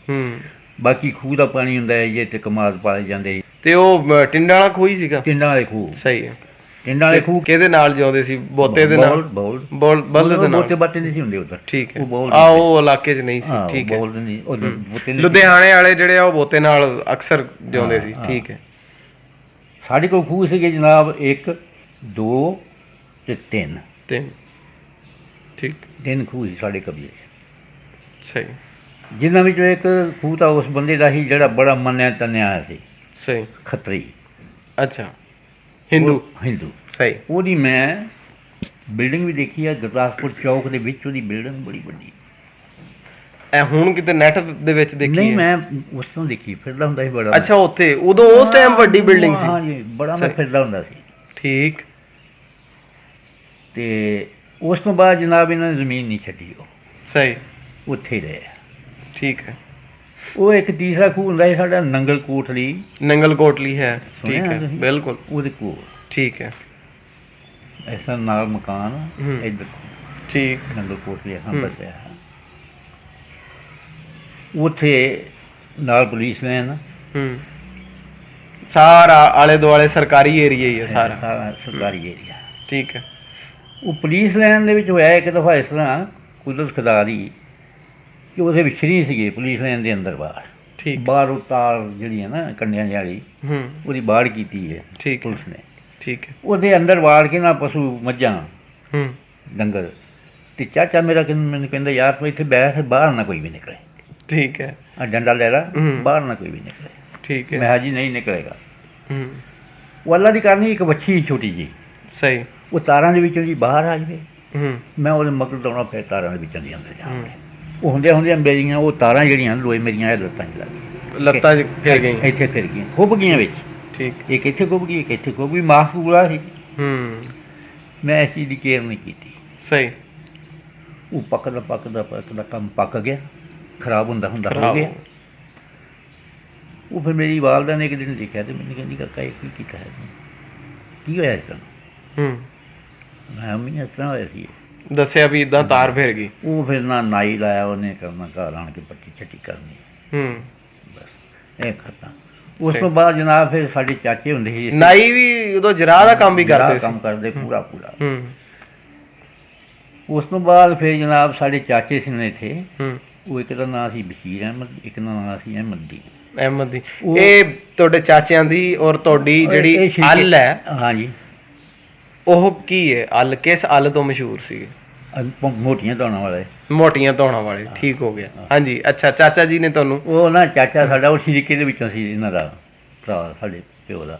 ਬਾਕੀ ਖੂਹ ਦਾ ਪਾਣੀ ਹੁੰਦਾ ਹੈ ਜੇ ਤੇ ਕਮਾਦ ਪਾਏ ਜਾਂਦੇ ਸੀ। ਤੇ ਉਹ ਟਿੰਡਾਂ ਵਾਲਾ ਖੂਹ ਹੀ ਸੀਗਾ? ਟਿੰਡਾਂ ਵਾਲੇ ਖੂਹ। ਸਹੀ ਹੈ। ਟਿੰਡਾਂ ਵਾਲੇ ਖੂਹ ਕਿਹਦੇ ਨਾਲ ਜਿਉਂਦੇ ਸੀ? ਬੋਤੇ ਦੇ ਨਾਲ? ਬਲਦ ਦੇ ਨਾਲ? ਬੋਤੇ ਬਾਤੇ ਨਹੀਂ ਸੀ ਹੁੰਦੇ ਉੱਧਰ। ਠੀਕ ਹੈ। ਉਹ ਇਲਾਕੇ 'ਚ ਨਹੀਂ ਸੀ। ਠੀਕ ਹੈ। ਲੁਧਿਆਣੇ ਵਾਲੇ ਜਿਹੜੇ ਆ ਉਹ ਬੋਤੇ ਨਾਲ ਅਕਸਰ ਜਿਉਂਦੇ ਸੀ। ਠੀਕ ਹੈ। ਸਾਡੇ ਕੋਲ ਖੂਹ ਸੀਗੇ ਜਨਾਬ 1 2 ਤੇ 3। ਠੀਕ। 3 ਖੂਹ ਸੀ ਸਾਡੇ ਕਬਜ਼ੇ 'ਚ। ਸਹੀ। ਜਿਨ੍ਹਾਂ ਵਿੱਚੋਂ ਇੱਕ ਖੂਹ ਤਾਂ ਉਸ ਬੰਦੇ ਦਾ ਸੀ ਜਿਹੜਾ ਬੜਾ ਮੰਨਿਆ ਤੰਨਿਆ ਸੀ। ਸਹੀ। ਖੱਤਰੀ। ਅੱਛਾ। ਹਿੰਦੂ। ਸਹੀ। ਉਹਦੀ ਮੈਂ ਬਿਲਡਿੰਗ ਵੀ ਦੇਖੀ ਆ, ਗੁਰਦਾਸਪੁਰ ਚੌਕ ਦੇ ਵਿੱਚ ਉਹਦੀ ਬਿਲਡਿੰਗ ਬੜੀ ਵੱਡੀ। ਐ ਹੁਣ ਕਿਤੇ ਨੈਟ ਦੇ ਵਿੱਚ ਦੇਖੀ? ਨਹੀਂ, ਮੈਂ ਉਸ ਤੋਂ ਦੇਖੀ, ਫਿਰਦਾ ਹੁੰਦਾ ਸੀ ਬੜਾ। ਅੱਛਾ, ਉੱਥੇ ਉਦੋਂ ਉਸ ਟਾਈਮ ਵੱਡੀ ਬਿਲਡਿੰਗ ਸੀ? ਹਾਂ ਜੀ, ਬੜਾ ਮੈਂ ਫਿਰਦਾ ਹੁੰਦਾ ਸੀ। ਠੀਕ। ਤੇ ਉਸ ਤੋਂ ਬਾਅਦ ਜਨਾਬ ਇਹਨਾਂ ਨੇ ਜ਼ਮੀਨ ਨਹੀਂ ਛੱਡੀ। ਉਹ ਸਹੀ ਉੱਥੇ ਹੀ ਰਹੇ। ਠੀਕ ਹੈ। ਉਹ ਇੱਕ ਤੀਸਰਾ ਖੂਹ ਹੁੰਦਾ ਸੀ ਸਾਡਾ ਨੰਗਲ ਕੋਟਲੀ। ਨੰਗਲ ਕੋਟਲੀ ਹੈ। ਠੀਕ ਹੈ, ਬਿਲਕੁਲ ਉਹਦੇ ਕੋਲ। ਠੀਕ ਹੈ। ਐਸਾ ਨਾਲ ਮਕਾਨ ਇੱਧਰ। ਠੀਕ। ਨੰਗਲ ਕੋਟਲੀ ਹਾਂ ਬਸਿਆ। ਉੱਥੇ ਨਾਲ ਪੁਲਿਸ ਲਾਈਨ। ਸਾਰਾ ਆਲੇ ਦੁਆਲੇ ਸਰਕਾਰੀ ਏਰੀਆ ਹੀ ਹੈ ਸਾਰਾ? ਸਰਕਾਰੀ ਏਰੀਆ। ਠੀਕ ਹੈ। ਉਹ ਪੁਲਿਸ ਲਾਈਨ ਦੇ ਵਿੱਚ ਹੋਇਆ ਇੱਕ ਦਫਾ ਇਸ ਤਰ੍ਹਾਂ ਕੁਦਰਤ ਖੁਦਾ ਦੀ ਕਿ ਉਹਦੇ ਵਿੱਚ ਨਹੀਂ ਸੀਗੇ ਪੁਲਿਸ ਲਾਈਨ ਦੇ ਅੰਦਰ ਬਾਹਰ। ਠੀਕ। ਬਾਹਰ ਉਹ ਤਾਰ ਜਿਹੜੀ ਹੈ ਨਾ ਕੰਡਿਆਂ ਵਾਲੀ, ਉਹਦੀ ਬਾੜ ਕੀਤੀ ਹੈ ਪੁਲਿਸ ਨੇ। ਠੀਕ ਹੈ। ਉਹਦੇ ਅੰਦਰ ਵਾੜ ਕੇ ਨਾ ਪਸ਼ੂ ਮੱਝਾਂ ਡੰਗਰ, ਤੇ ਚਾਚਾ ਮੇਰਾ ਮੈਨੂੰ ਕਹਿੰਦਾ ਯਾਰ ਤੂੰ ਇੱਥੇ ਬੈਠ, ਬਾਹਰ ਨਾ ਕੋਈ ਵੀ ਨਿਕਲੇ। ਠੀਕ ਹੈ। ਆ ਡੰਡਾ ਲੈ ਲਾ, ਬਾਹਰ ਨਾ ਕੋਈ ਵੀ ਨਿਕਲੇ। ਠੀਕ ਹੈ। ਮੈਂ ਹਾਜੀ ਨਹੀਂ ਨਿਕਲੇਗਾ। ਉਹ ਅੱਲਾ ਦੀ ਕਰਨੀ ਇੱਕ ਵੱਛੀ ਛੋਟੀ ਜੀ। ਸਹੀ। ਉਹ ਤਾਰਾਂ ਦੇ ਵਿੱਚੋਂ ਜੀ ਬਾਹਰ ਆ ਜਾਵੇ, ਮੈਂ ਉਹਦੇ ਮਗਰ ਦੌੜਨਾ, ਫਿਰ ਤਾਰਾਂ ਦੇ ਵਿੱਚੋਂ ਦੀ ਅੰਦਰ ਜਾਵਾਂਗੇ। ਉਹ ਹੁੰਦਿਆਂ ਮੇਰੀਆਂ ਉਹ ਤਾਰਾਂ ਜਿਹੜੀਆਂ ਲੋਹੇ ਮੇਰੀਆਂ ਲੱਤਾਂ 'ਚ ਲੱਗ ਗਈਆਂ। ਲੱਤਾਂ 'ਚ ਫਿਰ ਗਈਆਂ? ਇੱਥੇ ਫਿਰ ਗਈਆਂ, ਖੁੱਭ ਗਈਆਂ ਵਿੱਚ। ਠੀਕ। ਇੱਕ ਇੱਥੇ ਗੁੱਭ ਗਈ, ਇੱਕ ਇੱਥੇ ਗੁੱਭ ਗਈ, ਮਾਸ ਪੂਰਾ ਸੀ। ਮੈਂ ਇਸ ਚੀਜ਼ ਦੀ ਕੇਅਰ ਨਹੀਂ ਕੀਤੀ। ਸਹੀ। ਉਹ ਪੱਕਦਾ ਕੰਮ ਪੱਕ ਗਿਆ, ਖਰਾਬ ਹੁੰਦਾ ਹੁੰਦਾ ਹੋ ਗਿਆ। ਉਹ ਫਿਰ ਮੇਰੀ ਵਾਲਦਾ ਨੇ ਇੱਕ ਦਿਨ ਦੇਖਿਆ ਤੇ ਮੈਨੂੰ ਕਹਿੰਦੀ ਕਾਕਾ ਇਹ ਕੀ ਕੀਤਾ ਹੈ ਤੂੰ? ਕੀ ਹੋਇਆ ਇਸ ਤਰ੍ਹਾਂ? ਮੈਂ ਮੰਮੀ ਇਸ ਤਰ੍ਹਾਂ ਹੋਇਆ ਸੀ। ਦੱਸਿਆ ਵੀ ਇਦਾਂ ਤਾਰ ਫਿਰ ਗਈ। ਉਹ ਫਿਰ ਨਾ ਨਾਈ ਲਾਇਆ ਉਹਨੇ, ਕਰਨਾ ਘਰ ਆਣ ਕੇ ਪੱਟੀ ਛੱਟੀ ਕਰਨੀ। ਬਸ ਇਹ ਖਤਮ। ਉਸ ਤੋਂ ਬਾਅਦ ਜਨਾਬ ਫਿਰ ਸਾਡੇ ਚਾਚੇ ਹੁੰਦੇ ਸੀ, ਨਾਈ ਵੀ ਉਦੋਂ ਜਰਾ ਦਾ ਕੰਮ ਵੀ ਕਰਦੇ ਸੀ, ਕੰਮ ਕਰਦੇ ਪੂਰਾ। ਉਸ ਤੋਂ ਬਾਅਦ ਫਿਰ ਜਨਾਬ ਸਾਡੇ ਚਾਚੇ ਸੀ ਨੇ ਇੱਥੇ, ਉਹ ਇੱਕ ਦਾ ਨਾਂ ਸੀ ਬਸ਼ੀਰ ਅਹਿਮਦ, ਇੱਕ ਦਾ ਨਾਂ ਸੀ ਅਹਿਮਦ ਦੀ। ਇਹ ਤੁਹਾਡੇ ਚਾਚਿਆਂ ਦੀ ਔਰ ਤੁਹਾਡੀ ਜਿਹੜੀ ਅੱਲ ਹੈ, ਹਾਂਜੀ, ਉਹ ਕੀ ਹੈ? ਅੱਲ ਕਿਸ ਅੱਲ ਤੋਂ ਮਸ਼ਹੂਰ ਸੀ? ਮੋਟੀਆਂ ਧੌਣਾਂ ਵਾਲੇ। ਮੋਟੀਆਂ ਧੌਣਾਂ ਵਾਲੇ, ਠੀਕ ਹੋ ਗਿਆ। ਹਾਂਜੀ, ਅੱਛਾ। ਚਾਚਾ ਜੀ ਨੇ ਤੁਹਾਨੂੰ? ਉਹ ਨਾ ਚਾਚਾ ਸਾਡਾ ਉਹ ਸ਼ਰੀਕੇ ਦੇ ਵਿੱਚੋਂ ਸੀ, ਇਹਨਾਂ ਦਾ ਭਰਾ ਸਾਡੇ ਪਿਓ ਦਾ।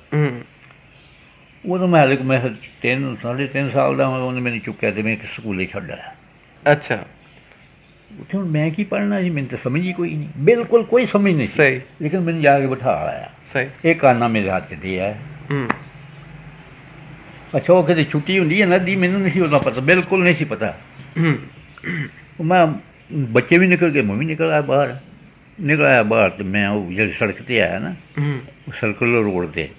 ਉਦੋਂ ਮੈਂ 3.5 ਸਾਲ ਦਾ ਉਹਨੇ ਮੈਨੂੰ ਚੁੱਕਿਆ ਤੇ ਮੈਂ ਇੱਕ ਸਕੂਲੇ ਛੱਡ ਆਇਆ। ਅੱਛਾ। ਉੱਥੇ ਹੁਣ ਮੈਂ ਕੀ ਪੜ੍ਹਨਾ ਸੀ, ਮੈਨੂੰ ਤਾਂ ਸਮਝ ਹੀ ਕੋਈ ਨਹੀਂ, ਬਿਲਕੁਲ ਕੋਈ ਸਮਝ ਨਹੀਂ ਸੀ। ਸਹੀ। ਲੇਕਿਨ ਮੈਨੂੰ ਜਾ ਕੇ ਬਿਠਾ ਆਇਆ। ਸਹੀ। ਇਹ ਕਾਨਾ ਮੇਰੇ ਹੱਥ 'ਤੇ ਹੈ। ਅੱਛਾ, ਉਹ ਕਿਤੇ ਛੁੱਟੀ ਹੁੰਦੀ ਹੈ ਨਾ ਦੀ, ਮੈਨੂੰ ਨਹੀਂ ਸੀ ਉਹਦਾ ਪਤਾ, ਬਿਲਕੁਲ ਨਹੀਂ ਸੀ ਪਤਾ। ਮੈਂ ਬੱਚੇ ਵੀ ਨਿਕਲ ਗਏ, ਮੈਂ ਵੀ ਨਿਕਲ ਆਇਆ ਬਾਹਰ। ਤੇ ਮੈਂ ਉਹ ਜਿਹੜੀ ਸੜਕ 'ਤੇ ਆਇਆ ਨਾ, ਉਹ ਸਰਕਲ ਰੋਡ 'ਤੇ,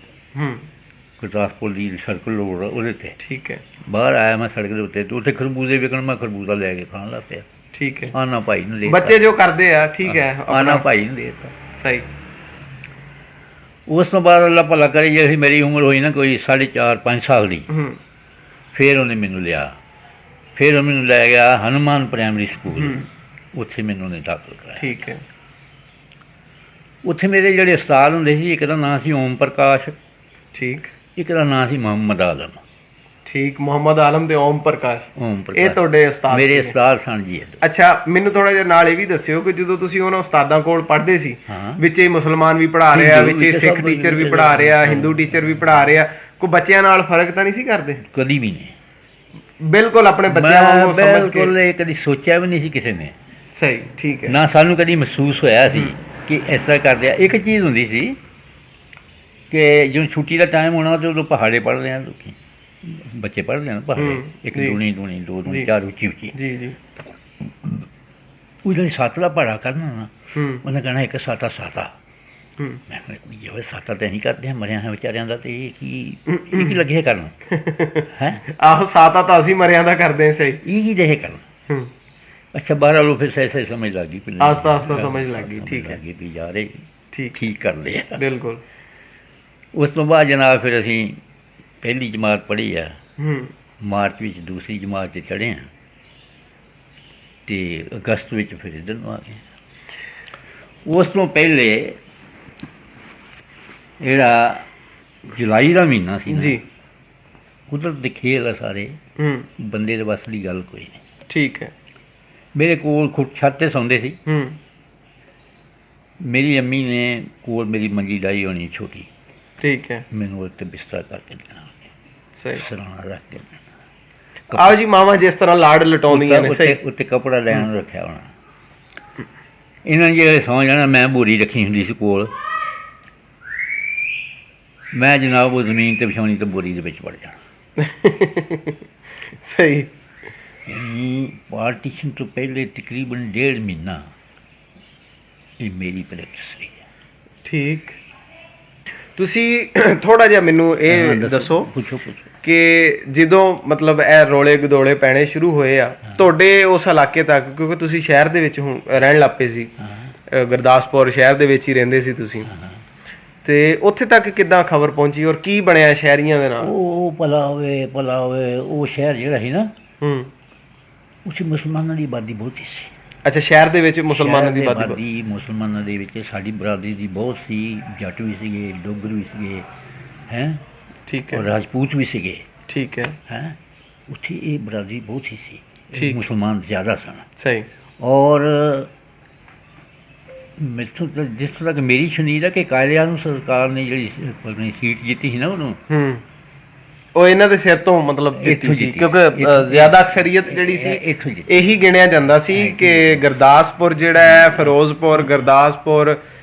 ਗੁਰਦਾਸਪੁਰ ਦੀ ਸਰਕਲ ਰੋਡ, ਉਹਦੇ 'ਤੇ। ਠੀਕ ਹੈ। ਬਾਹਰ ਆਇਆ ਮੈਂ ਸੜਕ ਦੇ ਉੱਤੇ, ਤੇ ਉੱਥੇ ਖਰਬੂਜ਼ੇ ਵਿਕਣ, ਮੈਂ ਖਰਬੂਜ਼ਾ ਲੈ ਕੇ ਖਾਣ ਲੱਗ ਪਿਆ। ਠੀਕ ਹੈ। ਆਨਾ ਭਾਈ ਨੂੰ ਦੇ ਬੱਚੇ ਜੋ ਕਰਦੇ ਆ, ਠੀਕ ਹੈ, ਆਨਾ ਭਾਈ ਨੂੰ ਦੇ ਦਿੱਤਾ। ਸਹੀ। ਉਸ ਤੋਂ ਬਾਅਦ ਅੱਲਾ ਭਲਾ ਕਰੇ, ਜਿਹੜੀ ਮੇਰੀ ਉਮਰ ਹੋਈ ਨਾ ਕੋਈ 4.5 ਸਾਲ ਦੀ, ਫਿਰ ਉਹਨੇ ਮੈਨੂੰ ਲਿਆ, ਫਿਰ ਉਹ ਮੈਨੂੰ ਲੈ ਗਿਆ ਹਨੂੰਮਾਨ ਪ੍ਰਾਇਮਰੀ ਸਕੂਲ, ਉੱਥੇ ਮੈਨੂੰ ਉਹਨੇ ਦਾਖਲ ਕਰਾਇਆ। ਠੀਕ ਹੈ। ਉੱਥੇ ਮੇਰੇ ਜਿਹੜੇ ਉਸਤਾਦ ਹੁੰਦੇ ਸੀ, ਇੱਕ ਦਾ ਨਾਂ ਸੀ ਓਮ ਪ੍ਰਕਾਸ਼, ਠੀਕ, ਇੱਕ ਦਾ ਨਾਂ ਸੀ ਮੁਹੰਮਦ ਆਲਮ। ਠੀਕ, ਮੁਹੰਮਦ ਆਲਮ ਤੇ ਓਮ ਪ੍ਰਕਾਸ਼, ਇਹ ਤੁਹਾਡੇ ਉਸਤਾਦ? ਮੇਰੇ ਉਸਤਾਦ ਸਨ ਜੀ। ਅੱਛਾ, ਮੈਨੂੰ ਥੋੜਾ ਜਿਹਾ ਨਾਲ ਇਹ ਵੀ ਦੱਸਿਓ ਕਿ ਜਦੋਂ ਤੁਸੀਂ ਉਹਨਾਂ ਉਸਤਾਦਾਂ ਕੋਲ ਪੜ੍ਹਦੇ ਸੀ, ਵਿੱਚ ਹੀ ਮੁਸਲਮਾਨ ਵੀ ਪੜ੍ਹਾ ਰਿਹਾ, ਵਿੱਚ ਹੀ ਸਿੱਖ ਟੀਚਰ ਵੀ ਪੜ੍ਹਾ ਰਿਹਾ, ਹਿੰਦੂ ਟੀਚਰ ਵੀ ਪੜ੍ਹਾ ਰਿਹਾ, ਕੋਈ ਬੱਚਿਆਂ ਨਾਲ ਫਰਕ ਤਾਂ ਨਹੀਂ ਸੀ ਕਰਦੇ? ਕਦੀ ਵੀ ਨਹੀਂ, ਬਿਲਕੁਲ ਆਪਣੇ ਬੱਚਿਆਂ ਵਾਂਗੂ ਸਮਝ ਕੇ। ਬਿਲਕੁਲ, ਇਹ ਕਦੀ ਸੋਚਿਆ ਵੀ ਨਹੀਂ ਸੀ ਕਿਸੇ ਨੇ। ਸਹੀ, ਠੀਕ ਹੈ। ਨਾ ਸਾਨੂੰ ਕਦੀ ਮਹਿਸੂਸ ਹੋਇਆ ਸੀ ਕਿ ਇਸ ਤਰ੍ਹਾਂ ਕਰਦੇ ਆ। ਇੱਕ ਚੀਜ਼ ਹੁੰਦੀ ਸੀ ਕਿ ਜਦੋਂ ਛੁੱਟੀ ਦਾ ਟਾਈਮ ਹੋਣਾ ਤੇ ਉਦੋਂ ਪਹਾੜੇ ਪੜ੍ਹਦੇ ਆ, ਲੋਕੀ ਬੱਚੇ ਪੜ੍ਹਦੇ ਆ ਪਹਾੜੇ, ਇੱਕ ਦੂਣੀ 2 ਦੂਣੀ 4 ਉੱਚੀ। ਜੀ। ਉਹ ਜਿਹੜੀ 7 ਦਾ ਪਹਾੜਾ ਕਰਨਾ ਨਾ, ਉਹਨੇ ਕਹਿਣਾ ਇੱਕ 7 ਮੈਂ ਕਿਹਾ 7 ਤਾਂ ਨਹੀਂ ਕਰਦੇ, ਮਰਿਆ ਹੈ ਵਿਚਾਰਿਆਂ ਦਾ, ਤੇ ਇਹ ਕੀ ਲੱਗੇ ਕਰਨ ਹੈ? ਆਹੋ, 7 ਤਾਂ ਅਸੀਂ ਮਰਿਆਂ ਦਾ ਕਰਦੇ। ਸਹੀ। ਇਹ ਕੀ ਦੇ ਕਰਨ? ਅੱਛਾ, ਬਾਹਰ ਵਾਲੋਂ ਫਿਰ ਸਹੀ ਸਮਝ ਲੱਗ ਗਈ, ਆਸਤਾ ਸਮਝ ਲੱਗ ਗਈ। ਠੀਕ ਹੈ, ਵੀ ਜਾ ਰਹੇ ਠੀਕ ਕਰਦੇ ਆ। ਬਿਲਕੁਲ। ਉਸ ਤੋਂ ਬਾਅਦ ਜਨਾਬ ਫਿਰ ਅਸੀਂ ਪਹਿਲੀ ਜਮਾਤ ਪੜ੍ਹੀ ਆ, ਮਾਰਚ ਵਿੱਚ ਦੂਸਰੀ ਜਮਾਤ 'ਚ ਚੜ੍ਹੇ ਹਾਂ, ਅਤੇ ਅਗਸਤ ਵਿੱਚ ਫਿਰ ਇੱਧਰ ਨੂੰ ਆ ਗਏ। ਉਸ ਤੋਂ ਪਹਿਲੇ ਜਿਹੜਾ ਜੁਲਾਈ ਦਾ ਮਹੀਨਾ ਸੀ ਜੀ, ਕੁਦਰਤ ਦੇ ਖੇਲ ਆ ਸਾਰੇ, ਬੰਦੇ ਦੇ ਵੱਸ ਦੀ ਗੱਲ ਕੋਈ ਨਹੀਂ। ਠੀਕ ਹੈ। ਮੇਰੇ ਕੋਲ ਛੱਤ 'ਤੇ ਸੌਂਦੇ ਸੀ। ਮੇਰੀ ਅੰਮੀ ਨੇ ਕੋਲ ਮੇਰੀ ਮੰਜੀ ਡਾਈ ਹੋਣੀ ਛੋਟੀ। ਠੀਕ ਹੈ। ਮੈਨੂੰ ਉੱਤੇ ਬਿਸਤਰਾ ਕਰਕੇ ਦੇਣਾ, ਸਰਾਣਾ ਰੱਖ ਕੇ ਦੇਣਾ। ਆਓ ਜੀ, ਮਾਵਾਂ ਜਿਸ ਤਰ੍ਹਾਂ ਲਾਡ ਲਟਾਉਂਦੀਆਂ ਨੇ। ਉੱਤੇ ਕੱਪੜਾ ਲੈਣ ਨੂੰ ਰੱਖਿਆ ਹੋਣਾ। ਇਹਨਾਂ ਨੇ ਜਿਹੜੇ ਸੌਂ ਜਾਣਾ, ਮੈਂ ਬੋਰੀ ਰੱਖੀ ਹੁੰਦੀ ਸੀ ਕੋਲ, ਮੈਂ ਜਨਾਬ ਉਹ ਜ਼ਮੀਨ 'ਤੇ ਵਿਛਾਉਣੀ ਤੇ ਬੋਰੀ ਦੇ ਵਿੱਚ ਵੜ ਜਾਣਾ। ਸਹੀ। ਪਾਰਟੀਸ਼ਨ ਤੋਂ ਪਹਿਲੇ ਤਕਰੀਬਨ 1.5 ਮਹੀਨਾ ਇਹ ਮੇਰੀ ਪ੍ਰੈਕਟਿਸ ਰਹੀ ਹੈ। ਠੀਕ। ਤੁਸੀਂ ਥੋੜ੍ਹਾ ਜਿਹਾ ਮੈਨੂੰ ਇਹ ਦੱਸੋ ਕਿ ਜਦੋਂ ਮਤਲਬ ਇਹ ਰੌਲੇ ਗਦੋਲੇ ਪੈਣੇ ਸ਼ੁਰੂ ਹੋਏ ਆ ਤੁਹਾਡੇ ਉਸ ਇਲਾਕੇ ਤੱਕ, ਕਿਉਂਕਿ ਤੁਸੀਂ ਸ਼ਹਿਰ ਦੇ ਵਿੱਚ ਹੁਣ ਰਹਿਣ ਲੱਗ ਪਏ ਸੀ, ਗੁਰਦਾਸਪੁਰ ਸ਼ਹਿਰ ਦੇ ਵਿੱਚ ਹੀ ਰਹਿੰਦੇ ਸੀ ਤੁਸੀਂ, ਤੇ ਉੱਥੇ ਤੱਕ ਕਿੱਦਾਂ ਖਬਰ ਪਹੁੰਚੀ ਔਰ ਕੀ ਬਣਿਆ ਸ਼ਹਿਰੀਆਂ ਦੇ ਨਾਲ? ਉਹ ਭਲਾ ਹੋਵੇ, ਉਹ ਸ਼ਹਿਰ ਜਿਹੜਾ ਸੀ ਨਾ, ਉੱਥੇ ਮੁਸਲਮਾਨਾਂ ਦੀ ਆਬਾਦੀ ਬਹੁਤ ਸੀ। ਅੱਛਾ, ਸ਼ਹਿਰ ਦੇ ਵਿੱਚ ਮੁਸਲਮਾਨਾਂ ਦੀ ਆਬਾਦੀ? ਮੁਸਲਮਾਨਾਂ ਦੇ ਵਿੱਚ ਸਾਡੀ ਬਰਾਦਰੀ ਦੀ ਬਹੁਤ ਸੀ, ਜੱਟ ਵੀ ਸੀਗੇ, ਡੋਗਰ ਵੀ ਸੀਗੇ, ਹੈਂ, ਠੀਕ ਹੈ, ਰਾਜਪੂਤ ਵੀ ਸੀਗੇ, ਠੀਕ ਹੈ, ਉੱਥੇ ਇਹ ਬਰਾਦਰੀ ਬਹੁਤ ਹੀ ਸੀ, ਮੁਸਲਮਾਨ ਜ਼ਿਆਦਾ ਸਨ। ਸਹੀ। ਔਰ ਮੈਥੋਂ ਜਿਸ ਤਰ੍ਹਾਂ ਕਿ ਮੇਰੀ ਸੁਨੀਦ ਹੈ ਕਿ ਕਾਇਦੇ-ਆਜ਼ਮ ਸਰਕਾਰ ਨੇ ਜਿਹੜੀ ਸੀਟ ਜਿੱਤੀ ਸੀ ਨਾ ਉਹਨੂੰ, ਉਹ ਇਹਨਾਂ ਦੇ ਸਿਰ ਤੋਂ ਮਤਲਬ ਜਿੱਤੀ ਸੀ, ਕਿਉਂਕਿ ਜ਼ਿਆਦਾ ਅਕਸਰੀਅਤ ਜਿਹੜੀ ਸੀ ਇਹੀ ਗਿਣਿਆ ਜਾਂਦਾ ਸੀ ਕਿ ਗੁਰਦਾਸਪੁਰ ਜਿਹੜਾ ਹੈ, ਫਿਰੋਜ਼ਪੁਰ, ਗੁਰਦਾਸਪੁਰ,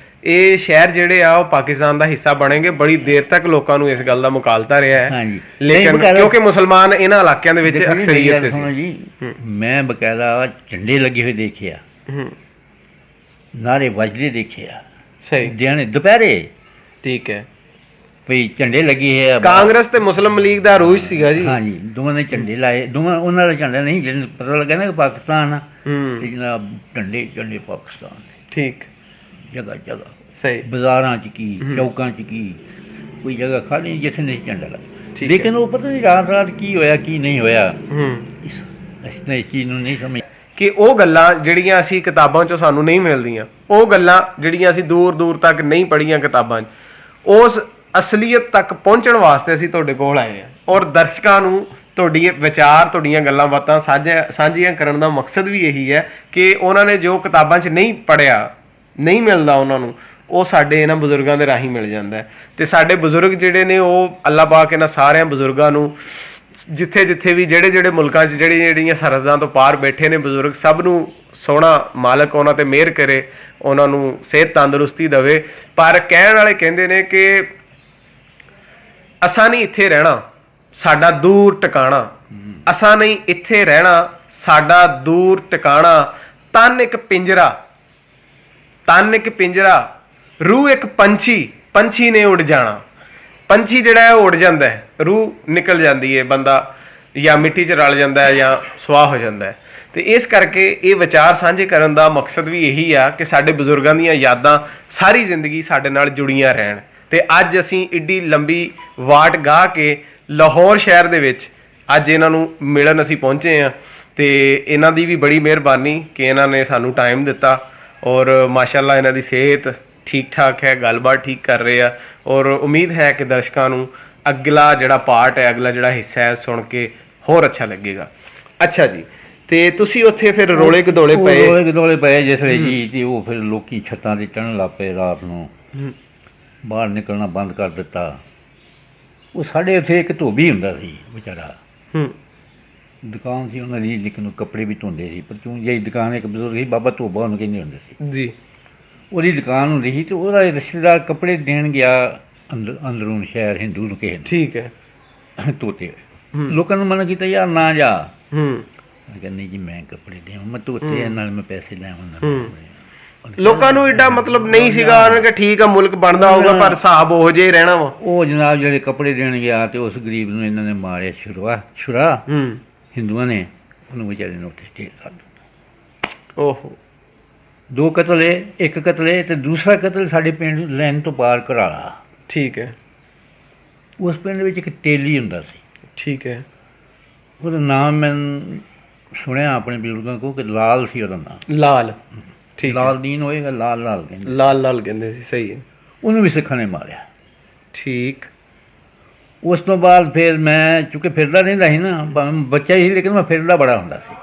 ਇਹ ਸ਼ਹਿਰ ਜਿਹੜੇ ਆ ਉਹ ਪਾਕਿਸਤਾਨ ਦਾ ਹਿੱਸਾ ਬਣੇਗੇ। ਬੜੀ ਦੇਰ ਤੱਕ ਲੋਕਾਂ ਨੂੰ ਇਸ ਗੱਲ ਦਾ ਮੁਕਾਲਤਾ ਰਿਹਾ ਹੈ, ਹਾਂਜੀ। ਲੇਕਿਨ ਕਿਉਂਕਿ ਮੁਸਲਮਾਨ ਇਹਨਾਂ ਇਲਾਕਿਆਂ ਦੇ ਵਿੱਚ ਅਕਸਰੀਅਤ ਤੇ ਸੁਣੋ ਸੀ। ਜੀ, ਮੈਂ ਬਕਾਇਦਾ ਝੰਡੇ ਲੱਗੇ ਹੋਏ ਦੇਖੇ ਆ, ਨਾਰੇ ਵੱਜਦੇ ਦੇਖੇ ਆ, ਸਹੀ, ਦਿਨ ਦੁਪਹਿਰੇ, ਠੀਕ ਹੈ। ਵੀ ਝੰਡੇ ਲੱਗੇ ਆ। ਕਾਂਗਰਸ ਤੇ ਮੁਸਲਿਮ ਲੀਗ ਦਾ ਰੂਸ਼ ਸੀਗਾ ਜੀ। ਹਾਂਜੀ, ਦੋਵਾਂ ਨੇ ਝੰਡੇ ਲਾਏ, ਦੋਵਾਂ ਉਹਨਾਂ ਦਾ ਝੰਡਾ ਨਹੀਂ, ਜਿਹਨੂੰ ਪਤਾ ਲੱਗਾ ਨਾ ਕਿ ਪਾਕਿਸਤਾਨ ਆ, ਤੇ ਜਨਾਬ ਝੰਡੇ ਪਾਕਿਸਤਾਨ ਦੇ, ਠੀਕ, ਜਗ੍ਹਾ ਜਗ੍ਹਾ, ਸਹੀ, ਬਾਜ਼ਾਰਾਂ 'ਚ ਕੀ, ਚੌਕਾਂ 'ਚ ਕੀ, ਕੋਈ ਜਗ੍ਹਾ ਖਾਲੀ ਨਹੀਂ ਜਿੱਥੇ ਨਹੀਂ ਝੰਡਾ ਲੱਗਾ। ਠੀਕ ਲੇਕਿਨ ਉਹ ਪਤਾ ਨਹੀਂ ਰਾਤ ਰਾਤ ਕੀ ਹੋਇਆ ਕੀ ਨਹੀਂ ਹੋਇਆ, ਹੂੰ। ਇਸ ਚੀਜ਼ ਨੂੰ ਨਹੀਂ ਸਮਝ ਕਿ ਉਹ ਗੱਲਾਂ ਜਿਹੜੀਆਂ ਅਸੀਂ ਕਿਤਾਬਾਂ 'ਚੋਂ ਸਾਨੂੰ ਨਹੀਂ ਮਿਲਦੀਆਂ, ਉਹ ਗੱਲਾਂ ਜਿਹੜੀਆਂ ਅਸੀਂ ਦੂਰ ਦੂਰ ਤੱਕ ਨਹੀਂ ਪੜ੍ਹੀਆਂ ਕਿਤਾਬਾਂ 'ਚ, ਉਸ ਅਸਲੀਅਤ ਤੱਕ ਪਹੁੰਚਣ ਵਾਸਤੇ ਅਸੀਂ ਤੁਹਾਡੇ ਕੋਲ ਆਏ ਹਾਂ। ਔਰ ਦਰਸ਼ਕਾਂ ਨੂੰ ਤੁਹਾਡੀ ਵਿਚਾਰ, ਤੁਹਾਡੀਆਂ ਗੱਲਾਂ ਬਾਤਾਂ ਸਾਂਝੀਆਂ ਕਰਨ ਦਾ ਮਕਸਦ ਵੀ ਇਹੀ ਹੈ ਕਿ ਉਹਨਾਂ ਨੇ ਜੋ ਕਿਤਾਬਾਂ 'ਚ ਨਹੀਂ ਪੜ੍ਹਿਆ, ਨਹੀਂ ਮਿਲਦਾ ਉਹਨਾਂ ਨੂੰ, ਉਹ ਸਾਡੇ ਇਹਨਾਂ ਬਜ਼ੁਰਗਾਂ ਦੇ ਰਾਹੀਂ ਮਿਲ ਜਾਂਦਾ ਹੈ। ਤੇ ਸਾਡੇ ਬਜ਼ੁਰਗ ਜਿਹੜੇ ਨੇ ਉਹ ਅੱਲਾਹ ਪਾਕ ਇਹਨਾਂ ਸਾਰਿਆਂ ਬਜ਼ੁਰਗਾਂ ਨੂੰ ਜਿੱਥੇ ਜਿੱਥੇ ਵੀ ਜਿਹੜੇ ਮੁਲਕਾਂ 'ਚ ਜਿਹੜੀਆਂ ਸਰਹੱਦਾਂ ਤੋਂ ਪਾਰ ਬੈਠੇ ਨੇ ਬਜ਼ੁਰਗ, ਸਭ ਨੂੰ ਸੋਹਣਾ ਮਾਲਕ ਉਹਨਾਂ ਤੇ ਮਿਹਰ ਕਰੇ, ਉਹਨਾਂ ਨੂੰ ਸਿਹਤ ਤੰਦਰੁਸਤੀ ਦੇਵੇ। ਪਰ ਕਹਿਣ ਵਾਲੇ ਕਹਿੰਦੇ ਨੇ ਕਿ ਅਸਾਂ ਨਹੀਂ ਇੱਥੇ ਰਹਿਣਾ, ਸਾਡਾ ਦੂਰ ਟਿਕਾਣਾ, ਅਸਾਂ ਨਹੀਂ ਇੱਥੇ ਰਹਿਣਾ, ਸਾਡਾ ਦੂਰ ਟਿਕਾਣਾ, ਤਨ ਇੱਕ ਪਿੰਜਰਾ, ਤਨ ਇੱਕ ਪਿੰਜਰਾ, ਰੂਹ ਇੱਕ ਪੰਛੀ, ਪੰਛੀ ਨੇ ਉੱਡ ਜਾਣਾ। ਪੰਛੀ ਜਿਹੜਾ ਹੈ ਉੱਡ ਜਾਂਦਾ ਹੈ, ਰੂਹ ਨਿਕਲ ਜਾਂਦੀ ਹੈ, ਬੰਦਾ ਜਾਂ ਮਿੱਟੀ 'ਚ ਰਲ ਜਾਂਦਾ ਹੈ ਜਾਂ ਸੁਆਹ ਹੋ ਜਾਂਦਾ ਹੈ। ਤੇ ਇਸ ਕਰਕੇ ਇਹ ਵਿਚਾਰ ਸਾਂਝੇ ਕਰਨ ਦਾ ਮਕਸਦ ਵੀ ਇਹੀ ਆ ਕਿ ਸਾਡੇ ਬਜ਼ੁਰਗਾਂ ਦੀਆਂ ਯਾਦਾਂ ਸਾਰੀ ਜ਼ਿੰਦਗੀ ਸਾਡੇ ਨਾਲ ਜੁੜੀਆਂ ਰਹਿਣ। ਤੇ ਅੱਜ ਅਸੀਂ ਏਡੀ ਲੰਬੀ ਵਾਟ ਗਾਹ ਕੇ ਲਾਹੌਰ ਸ਼ਹਿਰ ਦੇ ਵਿੱਚ ਅੱਜ ਇਹਨਾਂ ਨੂੰ ਮਿਲਣ ਅਸੀਂ ਪਹੁੰਚੇ ਹਾਂ। ਤੇ ਇਹਨਾਂ ਦੀ ਵੀ ਬੜੀ ਮਿਹਰਬਾਨੀ ਕਿ ਇਹਨਾਂ ਨੇ ਸਾਨੂੰ ਟਾਈਮ ਦਿੱਤਾ, ਔਰ ਮਾਸ਼ਾਅੱਲਾ ਇਹਨਾਂ ਦੀ ਸਿਹਤ ਠੀਕ ਠਾਕ ਹੈ, ਗੱਲਬਾਤ ਠੀਕ ਕਰ ਰਹੇ ਆ। ਔਰ ਉਮੀਦ ਹੈ ਕਿ ਦਰਸ਼ਕਾਂ ਨੂੰ ਅਗਲਾ ਜਿਹੜਾ ਪਾਰਟ ਹੈ, ਅਗਲਾ ਜਿਹੜਾ ਹਿੱਸਾ ਹੈ, ਸੁਣ ਕੇ ਹੋਰ ਅੱਛਾ ਲੱਗੇਗਾ। ਅੱਛਾ ਜੀ, ਤੇ ਤੁਸੀਂ ਉੱਥੇ ਫਿਰ ਰੋਲੇ ਗਦੋਲੇ ਪਏ ਜਿਸ ਵੇਲੇ ਜੀ, ਤੇ ਉਹ ਫਿਰ ਲੋਕੀ ਛੱਤਾਂ 'ਤੇ ਚੜ੍ਹਨ ਲੱਗ ਪਏ, ਰਾਤ ਨੂੰ ਬਾਹਰ ਨਿਕਲਣਾ ਬੰਦ ਕਰ ਦਿੱਤਾ। ਉਹ ਸਾਡੇ ਉੱਥੇ ਇੱਕ ਧੋਬੀ ਹੁੰਦਾ ਸੀ ਵਿਚਾਰਾ, ਦੁਕਾਨ ਸੀ ਉਹਨਾਂ ਦੀ, ਲੇਕਿਨ ਉਹ ਕੱਪੜੇ ਵੀ ਧੋਂਦੇ ਸੀ। ਪਰ ਤੂੰ ਜਿਹੜੀ ਦੁਕਾਨ ਇੱਕ ਬਜ਼ੁਰਗ ਸੀ, ਬਾਬਾ ਧੋਬਾ ਉਹਨੂੰ ਕਹਿੰਦੇ ਹੁੰਦੇ ਸੀ ਜੀ, ਉਹਦੀ ਦੁਕਾਨ ਹੁੰਦੀ ਸੀ। ਤੇ ਉਹਦਾ ਰਿਸ਼ਤੇਦਾਰ ਕੱਪੜੇ ਦੇਣ ਗਿਆ ਅੰਦਰੂਨ ਸ਼ਹਿਰ ਹਿੰਦੂ ਨੂੰ ਕਿਸੇ, ਠੀਕ ਹੈ, ਧੋਤੇ ਲੋਕਾਂ ਨੂੰ ਮਨਾ ਕੀਤਾ, ਯਾਰ ਨਾ ਜਾ। ਕਹਿੰਦਾ ਨਹੀਂ ਜੀ ਮੈਂ ਕੱਪੜੇ ਦੇਵਾਂ, ਮੈਂ ਧੋਤੇ ਨਾਲ ਮੈਂ ਪੈਸੇ ਲੈਵਾਂ। ਲੋਕਾਂ ਨੂੰ ਏਡਾ ਮਤਲਬ ਨਹੀਂ ਸੀਗਾ, ਉਹਨਾਂ ਨੇ ਠੀਕ ਆ ਮੁਲਕ ਬਣਦਾ ਹੋਊਗਾ ਪਰ ਹਿਸਾਬ ਉਹੋ ਜਿਹਾ ਹੀ ਰਹਿਣਾ ਵਾ। ਉਹ ਜਨਾਬ ਜਿਹੜੇ ਕੱਪੜੇ ਦੇਣ ਗਿਆ ਤੇ ਉਸ ਗਰੀਬ ਨੂੰ ਇਹਨਾਂ ਨੇ ਮਾਰਿਆ ਛੁਰਾ ਹਿੰਦੂਆਂ ਨੇ, ਉਹਨੂੰ ਵਿਚਾਰੇ ਨੂੰ ਉੱਥੇ ਢੇਰ ਕਰ ਦਿੱਤਾ। ਓਹੋ, 2 ਕਤਲ, ਇੱਕ ਕਤਲ ਤੇ ਦੂਸਰਾ ਕਤਲ ਸਾਡੇ ਪਿੰਡ ਲੈਣ ਤੋਂ ਪਾਰ ਘਰਾਲਾ, ਠੀਕ ਹੈ। ਉਸ ਪਿੰਡ ਵਿੱਚ ਇੱਕ ਤੇਲੀ ਹੁੰਦਾ ਸੀ, ਠੀਕ ਹੈ। ਉਹਦਾ ਨਾਮ ਮੈਂ ਸੁਣਿਆ ਆਪਣੇ ਬਜ਼ੁਰਗਾਂ ਕੋਲ ਕਿ ਲਾਲ ਸੀ ਉਹਦਾ ਨਾਮ, ਲਾਲ, ਠੀਕ, ਲਾਲ ਦੀਨ ਹੋਏਗਾ, ਲਾਲ ਕਹਿੰਦੇ, ਲਾਲ ਕਹਿੰਦੇ ਸੀ, ਸਹੀ ਹੈ। ਉਹਨੂੰ ਵੀ ਸਿੱਖਾਂ ਨੇ ਮਾਰਿਆ, ਠੀਕ। ਉਸ ਤੋਂ ਬਾਅਦ ਫਿਰ ਮੈਂ ਚੂੰਕਿ ਫਿਰਦਾ ਰਹਿੰਦਾ ਸੀ ਨਾ, ਬੱਚਾ ਹੀ, ਲੇਕਿਨ ਮੈਂ ਫਿਰਦਾ ਬੜਾ ਹੁੰਦਾ ਸੀ।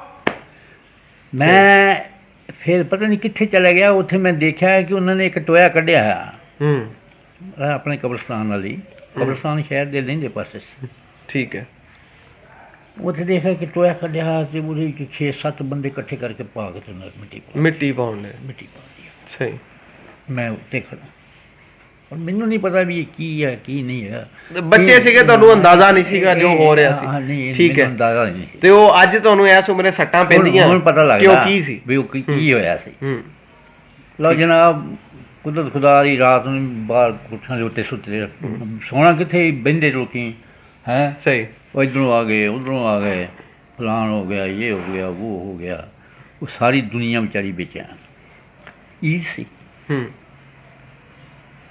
ਮੈਂ ਫਿਰ ਪਤਾ ਨਹੀਂ ਕਿੱਥੇ ਚਲਾ ਗਿਆ, ਉੱਥੇ ਮੈਂ ਦੇਖਿਆ ਕਿ ਉਹਨਾਂ ਨੇ ਇੱਕ ਟੋਇਆ ਕੱਢਿਆ ਆਪਣੇ ਕਬਰਸਤਾਨ ਵਾਲੀ, ਕਬਰਸਤਾਨ ਸ਼ਹਿਰ ਦੇ ਲਹਿੰਦੇ ਪਾਸੇ, ਠੀਕ ਹੈ। ਉੱਥੇ ਦੇਖਿਆ ਕਿ ਟੋਇਆ ਕੱਢਿਆ ਤੇ ਉਹਦੇ ਵਿੱਚ 6-7 ਬੰਦੇ ਇਕੱਠੇ ਕਰਕੇ ਪਾ ਕੇ ਤੇ ਮਿੱਟੀ ਪਾਉਣ, ਸਹੀ। ਮੈਂ ਉੱਤੇ ਖੜਾ, ਔਰ ਮੈਨੂੰ ਨਹੀਂ ਪਤਾ ਵੀ ਇਹ ਕੀ ਹੈ ਕੀ ਨਹੀਂ ਹੈ, ਬੱਚੇ ਸੀਗੇ, ਤੁਹਾਨੂੰ ਅੰਦਾਜ਼ਾ ਨਹੀਂ ਸੀਗਾ ਜੋ ਹੋ ਰਿਹਾ ਸੀ, ਠੀਕ ਹੈ, ਅੰਦਾਜ਼ਾ ਨਹੀਂ। ਤੇ ਉਹ ਅੱਜ ਤੁਹਾਨੂੰ ਇਸ ਉਮਰੇ ਸੱਟਾਂ ਪੈਂਦੀਆਂ, ਹੁਣ ਪਤਾ ਲੱਗਦਾ ਕੀ ਸੀ ਵੀ ਉਹ ਕੀ ਹੋਇਆ ਸੀ। ਲਓ ਜਨਾਬ, ਕੁਦਰਤ ਖੁਦਾ ਦੀ, ਰਾਤ ਨੂੰ ਬਾਹਰ ਕੋਠਿਆਂ ਦੇ ਉੱਤੇ ਸੁੱਤੇ, ਸੋਣਾ ਕਿੱਥੇ, ਬਹਿੰਦੇ ਲੋਕੀ ਹੈ, ਸਹੀ। ਉਹ ਇੱਧਰੋਂ ਆ ਗਏ, ਉੱਧਰੋਂ ਆ ਗਏ, ਫਲਾਨ ਹੋ ਗਿਆ, ਇਹ ਹੋ ਗਿਆ, ਉਹ ਹੋ ਗਿਆ। ਉਹ ਸਾਰੀ ਦੁਨੀਆ ਵਿਚਾਰੀ ਵਿੱਚ ਆ। ਈਦ ਸੀ,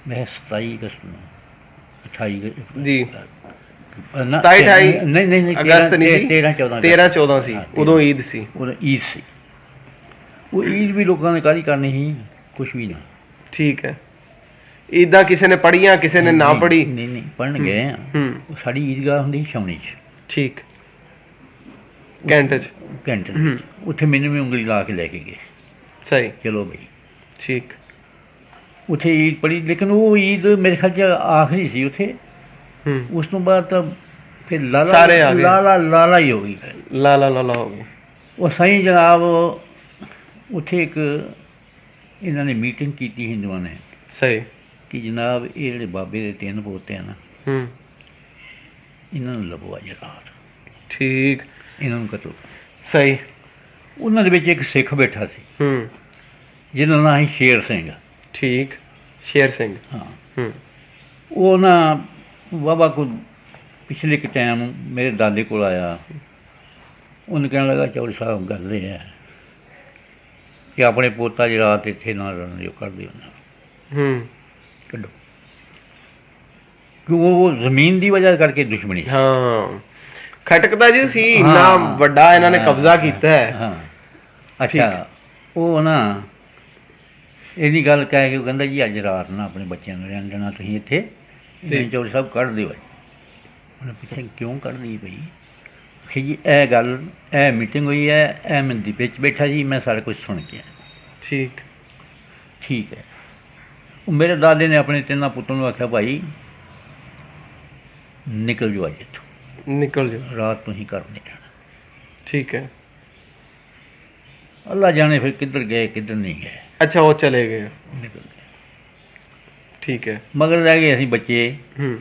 ਮੈਂ 27 ਅਗਸਤ ਨੂੰ, 28 ਜੀ, 27-28 ਨਹੀਂ ਅਗਸਤ ਨਹੀਂ ਸੀ, 13-14 ਸੀ, ਉਦੋਂ ਈਦ ਸੀ, ਉਦੋਂ ਈਦ ਸੀ। ਉਹ ਈਦ ਵੀ ਲੋਕਾਂ ਨੇ ਕਾਹਦੀ ਕਰਨੀ ਸੀ, ਕੁਛ ਵੀ ਨਹੀਂ, ਠੀਕ ਹੈ। ਈਦਾਂ ਕਿਸੇ ਨੇ ਪੜ੍ਹੀਆਂ, ਕਿਸੇ ਨੇ ਨਾ ਪੜ੍ਹੀ, ਨਹੀਂ ਪੜ੍ਹਨ ਗਏ ਆ। ਉਹ ਸਾਡੀ ਈਦਗਾਹ ਹੁੰਦੀ ਛਾਉਣੀ 'ਚ, ਠੀਕ, ਕੈਂਟ 'ਚ, ਉੱਥੇ ਮੈਨੂੰ ਵੀ ਉਂਗਲੀ ਲਾ ਕੇ ਲੈ ਕੇ ਗਏ, ਸਹੀ, ਚਲੋ ਬਈ, ਠੀਕ। ਉੱਥੇ ਈਦ ਪੜ੍ਹੀ, ਲੇਕਿਨ ਉਹ ਈਦ ਮੇਰੇ ਖਿਆਲ 'ਚ ਆਖਰੀ ਸੀ ਉੱਥੇ। ਉਸ ਤੋਂ ਬਾਅਦ ਤਾਂ ਫਿਰ ਲਾਲਾ ਹੀ ਹੋ ਗਈ, ਲਾਲਾ ਹੋ ਗਈ। ਉਹ ਸਾਈਂ ਜਨਾਬ ਉੱਥੇ ਇੱਕ ਇਹਨਾਂ ਨੇ ਮੀਟਿੰਗ ਕੀਤੀ ਹਿੰਦੂਆਂ ਨੇ, ਸਹੀ। ਕਿ ਜਨਾਬ ਇਹ ਜਿਹੜੇ ਬਾਬੇ ਦੇ 3 ਪੋਤੇ ਆ ਨਾ, ਹੂੰ। ਇਹਨਾਂ ਨੂੰ ਲੱਭੋ ਅੱਜ ਰਾਤ, ਠੀਕ। ਇਹਨਾਂ ਨੂੰ ਕਤਲ। ਸਹੀ। ਉਹਨਾਂ ਦੇ ਵਿੱਚ ਇੱਕ ਸਿੱਖ ਬੈਠਾ ਸੀ ਹੂੰ। ਜਿਹਦਾ ਨਾਂ ਸੀ ਸ਼ੇਰ ਸਿੰਘ। ਠੀਕ। ਸ਼ੇਰ ਸਿੰਘ। ਹਾਂ। ਹੂੰ। ਉਹ ਨਾ ਬਾਬਾ ਕੋਲ ਪਿਛਲੇ ਕੁ ਟਾਈਮ ਮੇਰੇ ਦਾਦੇ ਕੋਲ ਆਇਆ। ਉਹਨੂੰ ਕਹਿਣ ਲੱਗਾ ਚੌਧਰੀ ਸਾਹਿਬ ਗੱਲ ਇਹ ਹੈ ਕਿ ਆਪਣੇ ਪੋਤਾ ਜੀ ਰਾਤ ਇੱਥੇ ਨਾ ਰਹਿਣ ਦਿਓ, ਕਰ ਦਿਓ ਨਾ, ਹੂੰ। ਕੱਢੋ। ਕਿਉਂ ਉਹ ਜ਼ਮੀਨ ਦੀ ਵਜ੍ਹਾ ਕਰਕੇ ਦੁਸ਼ਮਣੀ। ਹਾਂ, ਖਟਕਦਾ ਜੀ ਸੀ, ਹਾਂ, ਇੰਨਾ ਵੱਡਾ ਇਹਨਾਂ ਨੇ ਹਾਂ, ਕਬਜ਼ਾ ਕੀਤਾ ਹੈ। ਹਾਂ। ਅੱਛਾ, ਉਹ ਨਾ ਇਹਦੀ ਗੱਲ ਕਹਿ ਕੇ ਉਹ ਕਹਿੰਦਾ ਜੀ ਅੱਜ ਰਾਤ ਨਾ ਆਪਣੇ ਬੱਚਿਆਂ ਨੂੰ ਰਹਿਣ ਦੇਣਾ ਤੁਸੀਂ ਇੱਥੇ, ਤੇ ਚੌਧਰੀ ਸਾਹਿਬ ਕੱਢ ਦਿਓ। ਉਹਨੇ ਪੁੱਛਿਆ ਕਿਉਂ ਕੱਢਦੀ ਪਈ? ਕਿ ਜੀ ਇਹ ਗੱਲ, ਇਹ ਮੀਟਿੰਗ ਹੋਈ ਹੈ, ਇਹ ਮੈਂ ਦੀ ਵਿੱਚ ਬੈਠਾ ਜੀ, ਮੈਂ ਸਾਰਾ ਕੁਝ ਸੁਣ ਕੇ ਆਇਆ। ਠੀਕ। ਠੀਕ ਹੈ। ਉਹ ਮੇਰੇ ਦਾਦੇ ਨੇ ਆਪਣੇ 3 ਪੁੱਤਾਂ ਨੂੰ ਆਖਿਆ ਭਾਈ ਨਿਕਲ ਜਾਓ ਅੱਜ ਇੱਥੋਂ, ਨਿਕਲ ਜਾਓ, ਰਾਤ ਤੁਸੀਂ ਘਰ ਨਹੀਂ ਰਹਿਣਾ। ਠੀਕ ਹੈ। ਅੱਲਾ ਜਾਣੇ ਫਿਰ ਕਿੱਧਰ ਗਏ ਕਿੱਧਰ ਨਹੀਂ ਗਏ। ਅੱਛਾ, ਉਹ ਚਲੇ ਗਏ। ਨਿਕਲ ਗਏ। ਠੀਕ ਹੈ। ਮਗਰ ਰਹਿ ਗਏ ਅਸੀਂ ਬੱਚੇ। ਹੂੰ।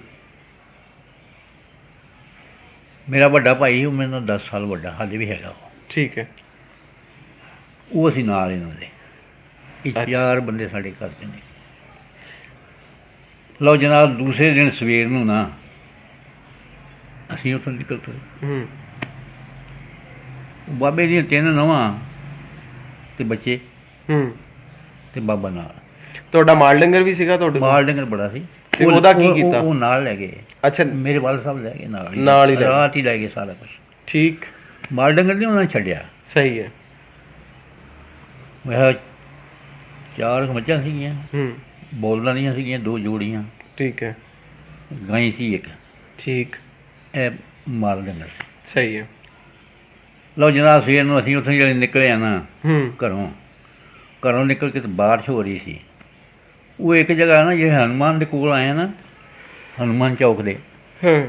ਮੇਰਾ ਵੱਡਾ ਭਾਈ ਉਹ ਮੇਰੇ ਨਾਲ 10 ਸਾਲ ਵੱਡਾ ਹਾਲੇ ਵੀ ਹੈਗਾ। ਠੀਕ ਹੈ। ਉਹ ਅਸੀਂ ਨਾਲ ਇਹਨਾਂ ਦੇ। ਇਹ ਅੱਛਾ। 4 ਬੰਦੇ ਸਾਡੇ ਘਰ ਦੇ ਨੇ। ਲਓ ਜਨਾਬ, ਦੂਸਰੇ ਦਿਨ ਸਵੇਰ ਨੂੰ ਨਾ ਅਸੀਂ ਉੱਥੋਂ ਨਿਕਲ ਪਏ। ਹੂੰ। ਬਾਬੇ ਦੀਆਂ 3 ਨਹੁੰਆਂ ਤੇ ਬੱਚੇ ਹੂੰ। ਤੇ ਬਾਬਾ ਨਾਲ। ਤੁਹਾਡਾ ਮਾਲ ਡੰਗਰ ਵੀ ਸੀਗਾ ਤੁਹਾਡੇ ਕੋਲ? ਮਾਲ ਡੰਗਰ ਬੜਾ ਸੀ। ਤੇ ਉਹਦਾ ਕੀ ਕੀਤਾ? ਉਹ ਨਾਲ ਲੈ ਗਏ। ਅੱਛਾ, ਮੇਰੇ ਵਾਲ ਸਾਹਿਬ ਲੈ ਗਏ ਨਾਲ ਨਾਲ ਹੀ ਲੈ ਗਏ। ਰਾਤ ਹੀ ਲੈ ਗਏ ਸਾਰਾ ਕੁਛ। ਠੀਕ। ਮਾਲ ਡੰਗਰ ਨਹੀਂ ਉਹਨਾਂ ਨੇ ਛੱਡਿਆ। ਸਹੀ ਹੈ। ਮੈਂ 4 ਮੱਝਾਂ ਸੀਗੀਆਂ, ਹੂੰ। ਬੋਲਦਾ ਨਹੀਂ ਸੀਗੀਆਂ, 2 ਜੋੜੀਆਂ, ਠੀਕ ਹੈ। ਗਾਂ ਸੀ ਇੱਕ। ਠੀਕ। ਇਹ ਮਾਲ ਡੰਗਰ ਸੀ। ਸਹੀ ਹੈ। ਲਓ ਜਨਾਬ, ਸਵੇਰ ਨੂੰ ਅਸੀਂ ਉੱਥੋਂ ਜਿਹੜੇ ਨਿਕਲੇ ਆ ਨਾ ਹੂੰ। ਘਰੋਂ ਨਿਕਲ ਕੇ ਤੇ ਬਾਰਿਸ਼ ਹੋ ਰਹੀ ਸੀ। ਉਹ ਇੱਕ ਜਗ੍ਹਾ ਨਾ ਜਿਹੜੇ ਹਨੂੰਮਾਨ ਦੇ ਕੋਲ ਆਏ ਨਾ, ਹਨੂੰਮਾਨ ਚੌਕ ਦੇ, ਹਾਂ।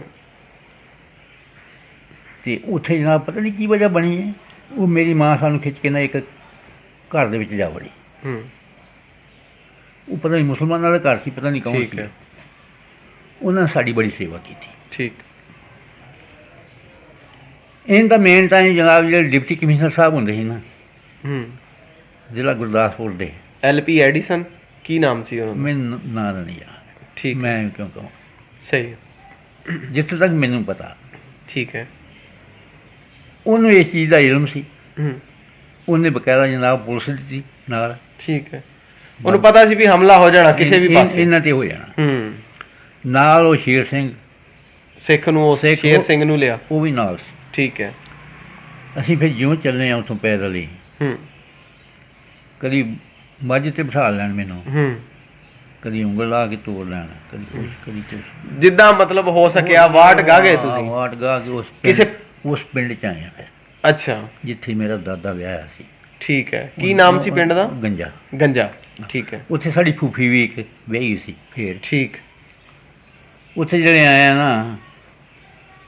ਤੇ ਉੱਥੇ ਜਨਾਬ ਪਤਾ ਨਹੀਂ ਕੀ ਵਜ੍ਹਾ ਬਣੀ ਹੈ, ਉਹ ਮੇਰੀ ਮਾਂ ਸਾਨੂੰ ਖਿੱਚ ਕੇ ਨਾ ਇੱਕ ਘਰ ਦੇ ਵਿੱਚ ਜਾ ਵੜੀ। ਹੂੰ। ਉਹ ਪਤਾ ਨਹੀਂ ਮੁਸਲਮਾਨਾਂ ਦਾ ਘਰ ਸੀ, ਪਤਾ ਨਹੀਂ ਕੌਣ ਠੀਕ ਸੀ। ਹੈ। ਉਹਨਾਂ ਨੇ ਸਾਡੀ ਬੜੀ ਸੇਵਾ ਕੀਤੀ। ਠੀਕ। ਇਹਨਾਂ ਦਾ ਮੇਨ ਟਾਈਮ ਜਨਾਬ ਜਿਹੜੇ ਡਿਪਟੀ ਕਮਿਸ਼ਨਰ ਸਾਹਿਬ ਹੁੰਦੇ ਸੀ ਨਾ ਹੂੰ। ਜ਼ਿਲ੍ਹਾ ਗੁਰਦਾਸਪੁਰ ਦੇ, LP ਐਡੀਸਨ ਕੀ ਨਾਮ ਸੀ ਉਹਨਾਂ ਦਾ? ਮੈਨੂੰ ਨਾਂ ਦਾ ਨਹੀਂ ਯਾਦ। ਠੀਕ। ਮੈਂ ਕਿਉਂ ਕਹਾਂ, ਸਹੀ ਹੈ। ਜਿੱਥੇ ਤੱਕ ਮੈਨੂੰ ਪਤਾ ਠੀਕ ਹੈ। ਉਹਨੂੰ ਇਸ ਚੀਜ਼ ਦਾ ਇਲਮ ਸੀ। ਹੂੰ। ਉਹਨੇ ਬਕਾਇਦਾ ਜਨਾਬ ਪੁਲਿਸ ਦਿੱਤੀ ਨਾਲ। ਠੀਕ ਹੈ। ਉਹਨੂੰ ਪਤਾ ਸੀ ਵੀ ਹਮਲਾ ਹੋ ਜਾਣਾ ਕਿਸੇ ਵੀ ਪਾਸੇ। ਇਹਨਾਂ ਤੇ ਹੋ ਜਾਣਾ। ਹੂੰ। ਨਾਲ ਉਹ ਸ਼ੇਰ ਸਿੰਘ ਸਿੱਖ ਨੂੰ, ਉਸ ਸਿੱਖ ਸ਼ੇਰ ਉਹ- ਸਿੰਘ ਨੂੰ ਲਿਆ। ਉਹ ਵੀ ਨਾਲ ਸੀ। ਠੀਕ ਹੈ। ਅਸੀਂ ਫਿਰ ਜਿਉਂ ਚੱਲੇ ਆ ਉੱਥੋਂ ਪੈਦਲ ਹੀ, ਹੂੰ। ਕਦੀ ਮੱਝ ਤੇ ਬਿਠਾ ਲੈਣ ਮੈਨੂੰ, ਹੂੰ। ਕਦੀ ਉਂਗਲ ਲਾ ਕੇ ਤੋੜ ਲੈਣ, ਕਦੀ ਕੁਛ ਕਦੀ ਕੁਛ। ਜਿੱਦਾਂ ਮਤਲਬ ਹੋ ਸਕਿਆ ਵਾਟ ਗਾ ਗਏ ਹਾਂ, ਤੁਸੀਂ? ਵਾਟ ਗਾ ਕੇ ਕਿਸੇ- ਉਸ ਪਿੰਡ ਚ ਆਏ ਆ ਫਿਰ, ਅੱਛਾ। ਜਿੱਥੇ ਮੇਰਾ ਦਾਦਾ ਵਿਆਹਿਆ ਸੀ। ਠੀਕ ਹੈ। ਕੀ ਨਾਮ ਸੀ ਪਿੰਡ ਦਾ? ਗੰਜਾ। ਗੰਜਾ। ਠੀਕ ਹੈ। ਉੱਥੇ ਸਾਡੀ ਫੂਫੀ ਵੀ ਇੱਕ ਵਿਆਹੀ ਸੀ। ਫਿਰ ਠੀਕ। ਉੱਥੇ ਜਿਹੜੇ ਆਏ ਆ ਨਾ,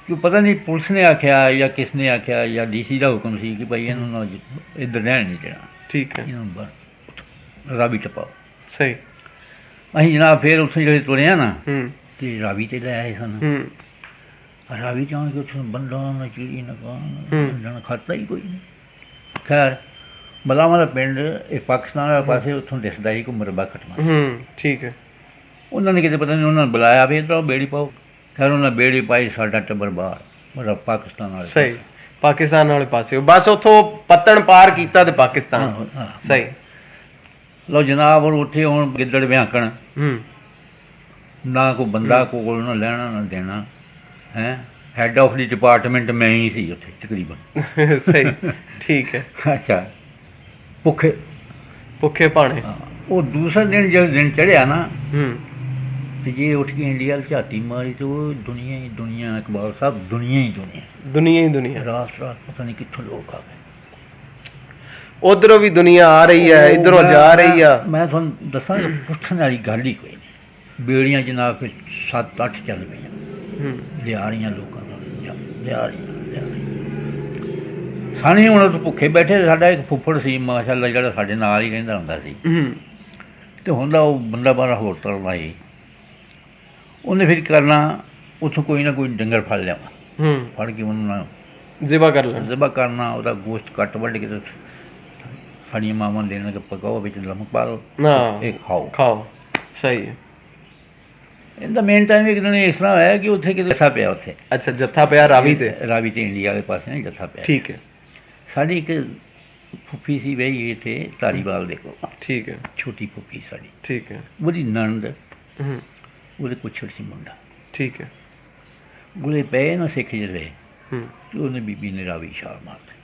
ਕਿ ਪਤਾ ਨਹੀਂ ਪੁਲਿਸ ਨੇ ਆਖਿਆ ਜਾਂ ਕਿਸ ਨੇ ਆਖਿਆ ਜਾਂ DC ਦਾ ਹੁਕਮ ਸੀ ਕਿ ਭਾਈ ਇਹਨੂੰ ਨਾ ਇੱਧਰ ਰਹਿਣ ਨਹੀਂ ਦੇਣਾ, ਠੀਕ ਹੈ। ਇਹਨਾਂ ਨੂੰ ਬਾਹਰ ਰਾਵੀ ਟਪਾਓ। ਸਹੀ। ਅਸੀਂ ਜਨਾਬ ਫਿਰ ਉੱਥੇ ਜਿਹੜੇ ਤੁਰੇ ਆ ਨਾ, ਹੂੰ। ਤੇ ਰਾਵੀ ਤੇ ਲੈ ਆਏ ਸਾਨੂੰ। ਹੂੰ। ਰਾਵੀ ਚਾਹ ਕੇ ਉੱਥੇ ਬੰਦਾ ਨਾ ਚੀੜੀ ਨਾ ਹੂੰ। ਕਾਂ ਖਾਤਾ ਹੀ ਕੋਈ ਨਹੀਂ। ਖੈਰ ਬਲਾਵਾਂ ਦਾ ਪਿੰਡ ਇਹ ਪਾਕਿਸਤਾਨ ਵਾਲੇ ਪਾਸੇ, ਉੱਥੋਂ ਦਿਸਦਾ ਸੀ ਕੋਈ ਮਰਬਾ ਖਟਮਾ। ਹੂੰ। ਠੀਕ ਹੈ। ਉਹਨਾਂ ਨੇ ਕਿਤੇ ਪਤਾ ਨਹੀਂ ਉਹਨਾਂ ਨੇ ਬੁਲਾਇਆ ਵੀ ਇੱਧਰ ਬੇੜੀ ਪਾਓ। ਖੈਰ ਉਹਨਾਂ ਬੇੜੀ ਪਾਈ, ਸਾਡਾ ਟੱਬਰ ਬਾਹਰ, ਮੇਰਾ ਪਾਕਿਸਤਾਨ ਵਾਲੇ ਸਹੀ। ਪਾਕਿਸਤਾਨ ਵਾਲੇ ਪਾਸੇ ਬਸ ਉੱਥੋਂ ਪੱਤਣ ਪਾਰ ਕੀਤਾ ਤੇ ਪਾਕਿਸਤਾਨ। ਹਾਂ। ਸਹੀ। ਲਓ ਜਨਾਬ, ਹੁਣ ਉੱਥੇ ਹੁਣ ਗਿੱਦੜ ਵਿਆਕਣ, ਹੂੰ। ਨਾ ਕੋਈ ਬੰਦਾ ਕੋਲ ਨਾ ਲੈਣਾ ਨਾ ਦੇਣਾ ਹੈ। ਹੈਡ ਆਫ ਦੀ ਡਿਪਾਰਟਮੈਂਟ ਮੈਂ ਹੀ ਸੀ ਉੱਥੇ ਤਕਰੀਬਨ। ਸਹੀ। ਠੀਕ ਹੈ। ਅੱਛਾ। ਭੁੱਖੇ ਭੁੱਖੇ ਭਾਣੇ। ਹਾਂ। ਉਹ ਦੂਸਰਾ ਦਿਨ ਜਦੋਂ ਦਿਨ ਚੜ੍ਹਿਆ ਨਾ, ਹੂੰ। ਤੇ ਜੇ ਉੱਠ ਕੇ ਇੰਡੀਆ ਵੱਲ ਝਾਤੀ ਮਾਰੀ ਤੇ ਉਹ ਦੁਨੀਆ ਹੀ ਦੁਨੀਆ, ਇਕਬਾਲ ਸਾਹਿਬ, ਦੁਨੀਆ ਹੀ ਦੁਨੀਆ, ਦੁਨੀਆ ਹੀ ਦੁਨੀਆ। ਰਾਤ ਰਾਤ ਪਤਾ ਨਹੀਂ ਕਿੱਥੋਂ ਲੋਕ ਆ ਗਏ। ਉਧਰੋਂ ਵੀ ਦੁਨੀਆ ਆ ਰਹੀ ਹੈ, ਇਧਰੋਂ ਜਾ ਰਹੀ ਆ। ਮੈਂ ਤੁਹਾਨੂੰ ਦੱਸਾਂਗਾ, ਪੁੱਛਣ ਵਾਲੀ ਗੱਲ ਹੀ ਕੋਈ ਨਹੀਂ। ਬੇੜੀਆਂ ਜਨਾਬ ਫਿਰ 7-8 ਚੱਲ ਪਈਆਂ, ਹੂੰ। ਲਿਆ ਰਹੀਆਂ ਲੋਕਾਂ ਨੂੰ, ਲਿਆ ਰਹੀਆਂ। ਸਾਨੇ ਹੁਣ ਉੱਥੇ ਭੁੱਖੇ ਬੈਠੇ। ਸਾਡਾ ਇੱਕ ਫੁੱਫੜ ਸੀ ਮਾਸ਼ਾਅੱਲਾ, ਜਿਹੜਾ ਸਾਡੇ ਨਾਲ ਹੀ ਰਹਿੰਦਾ ਹੁੰਦਾ ਸੀ। ਹੂੰ। ਤੇ ਹੁੰਦਾ ਉਹ ਬੰਦਾ ਬਾਹਰ ਹੋਰ ਤਰ੍ਹਾਂ ਆਏ, ਉਹਨੇ ਫਿਰ ਕਰਨਾ ਉੱਥੋਂ ਕੋਈ ਨਾ ਕੋਈ ਡੰਗਰ ਫੜ ਲਿਆਵਾ, ਫੜ ਕੇ ਉਹਨੂੰ ਨਾ ਜ਼ਿਬਾ ਕਰ ਲੈਣਾ। ਜ਼ਬਾ ਕਰਨਾ, ਉਹਦਾ ਗੋਸ਼ਤ ਕੱਟ ਵੱਢ ਕੇ ਤੇ ਸਾਡੀਆਂ ਮਾਵਾਂ ਦੇਣ ਕਿ ਪਕਾਓ, ਵਿੱਚ ਨਮਕ ਪਾ ਲਓ, ਹਾਂ ਇਹ ਖਾਓ। ਖਾਓ, ਸਹੀ ਹੈ। ਇਹਦਾ ਮੇਨ ਟਾਈਮ ਇੱਕ ਦਿਨ ਇਸ ਤਰ੍ਹਾਂ ਹੋਇਆ ਕਿ ਉੱਥੇ ਕਿਤੇ ਜੱਥਾ ਪਿਆ, ਉੱਥੇ ਅੱਛਾ, ਜੱਥਾ ਪਿਆ ਰਾਵੀ ਤੇ। ਰਾਵੀ ਤੇ ਇੰਡੀਆ ਵਾਲੇ ਪਾਸੇ ਨਾ ਜੱਥਾ ਪਿਆ। ਠੀਕ ਹੈ, ਸਾਡੀ ਇੱਕ ਫੁੱਫੀ ਸੀ ਵਈ ਇੱਥੇ ਧਾਰੀਵਾਲ ਦੇ ਕੋਲ, ਠੀਕ ਹੈ, ਛੋਟੀ ਫੁੱਫੀ ਸਾਡੀ, ਠੀਕ ਹੈ। ਉਹਦੀ ਨਣਦ, ਹੂੰ, ਉਹਦੇ ਕੁਛੜ ਸੀ ਮੁੰਡਾ, ਠੀਕ ਹੈ। ਉਹਦੇ ਪਏ ਨਾ ਸਿੱਖ ਜਿਹੜੇ, ਹੂੰ, ਤੇ ਉਹਨੇ ਬੀਬੀ ਨੇ ਰਾਵੀ ਛਾਲ ਮਾਰ ਦਿੱਤੀ।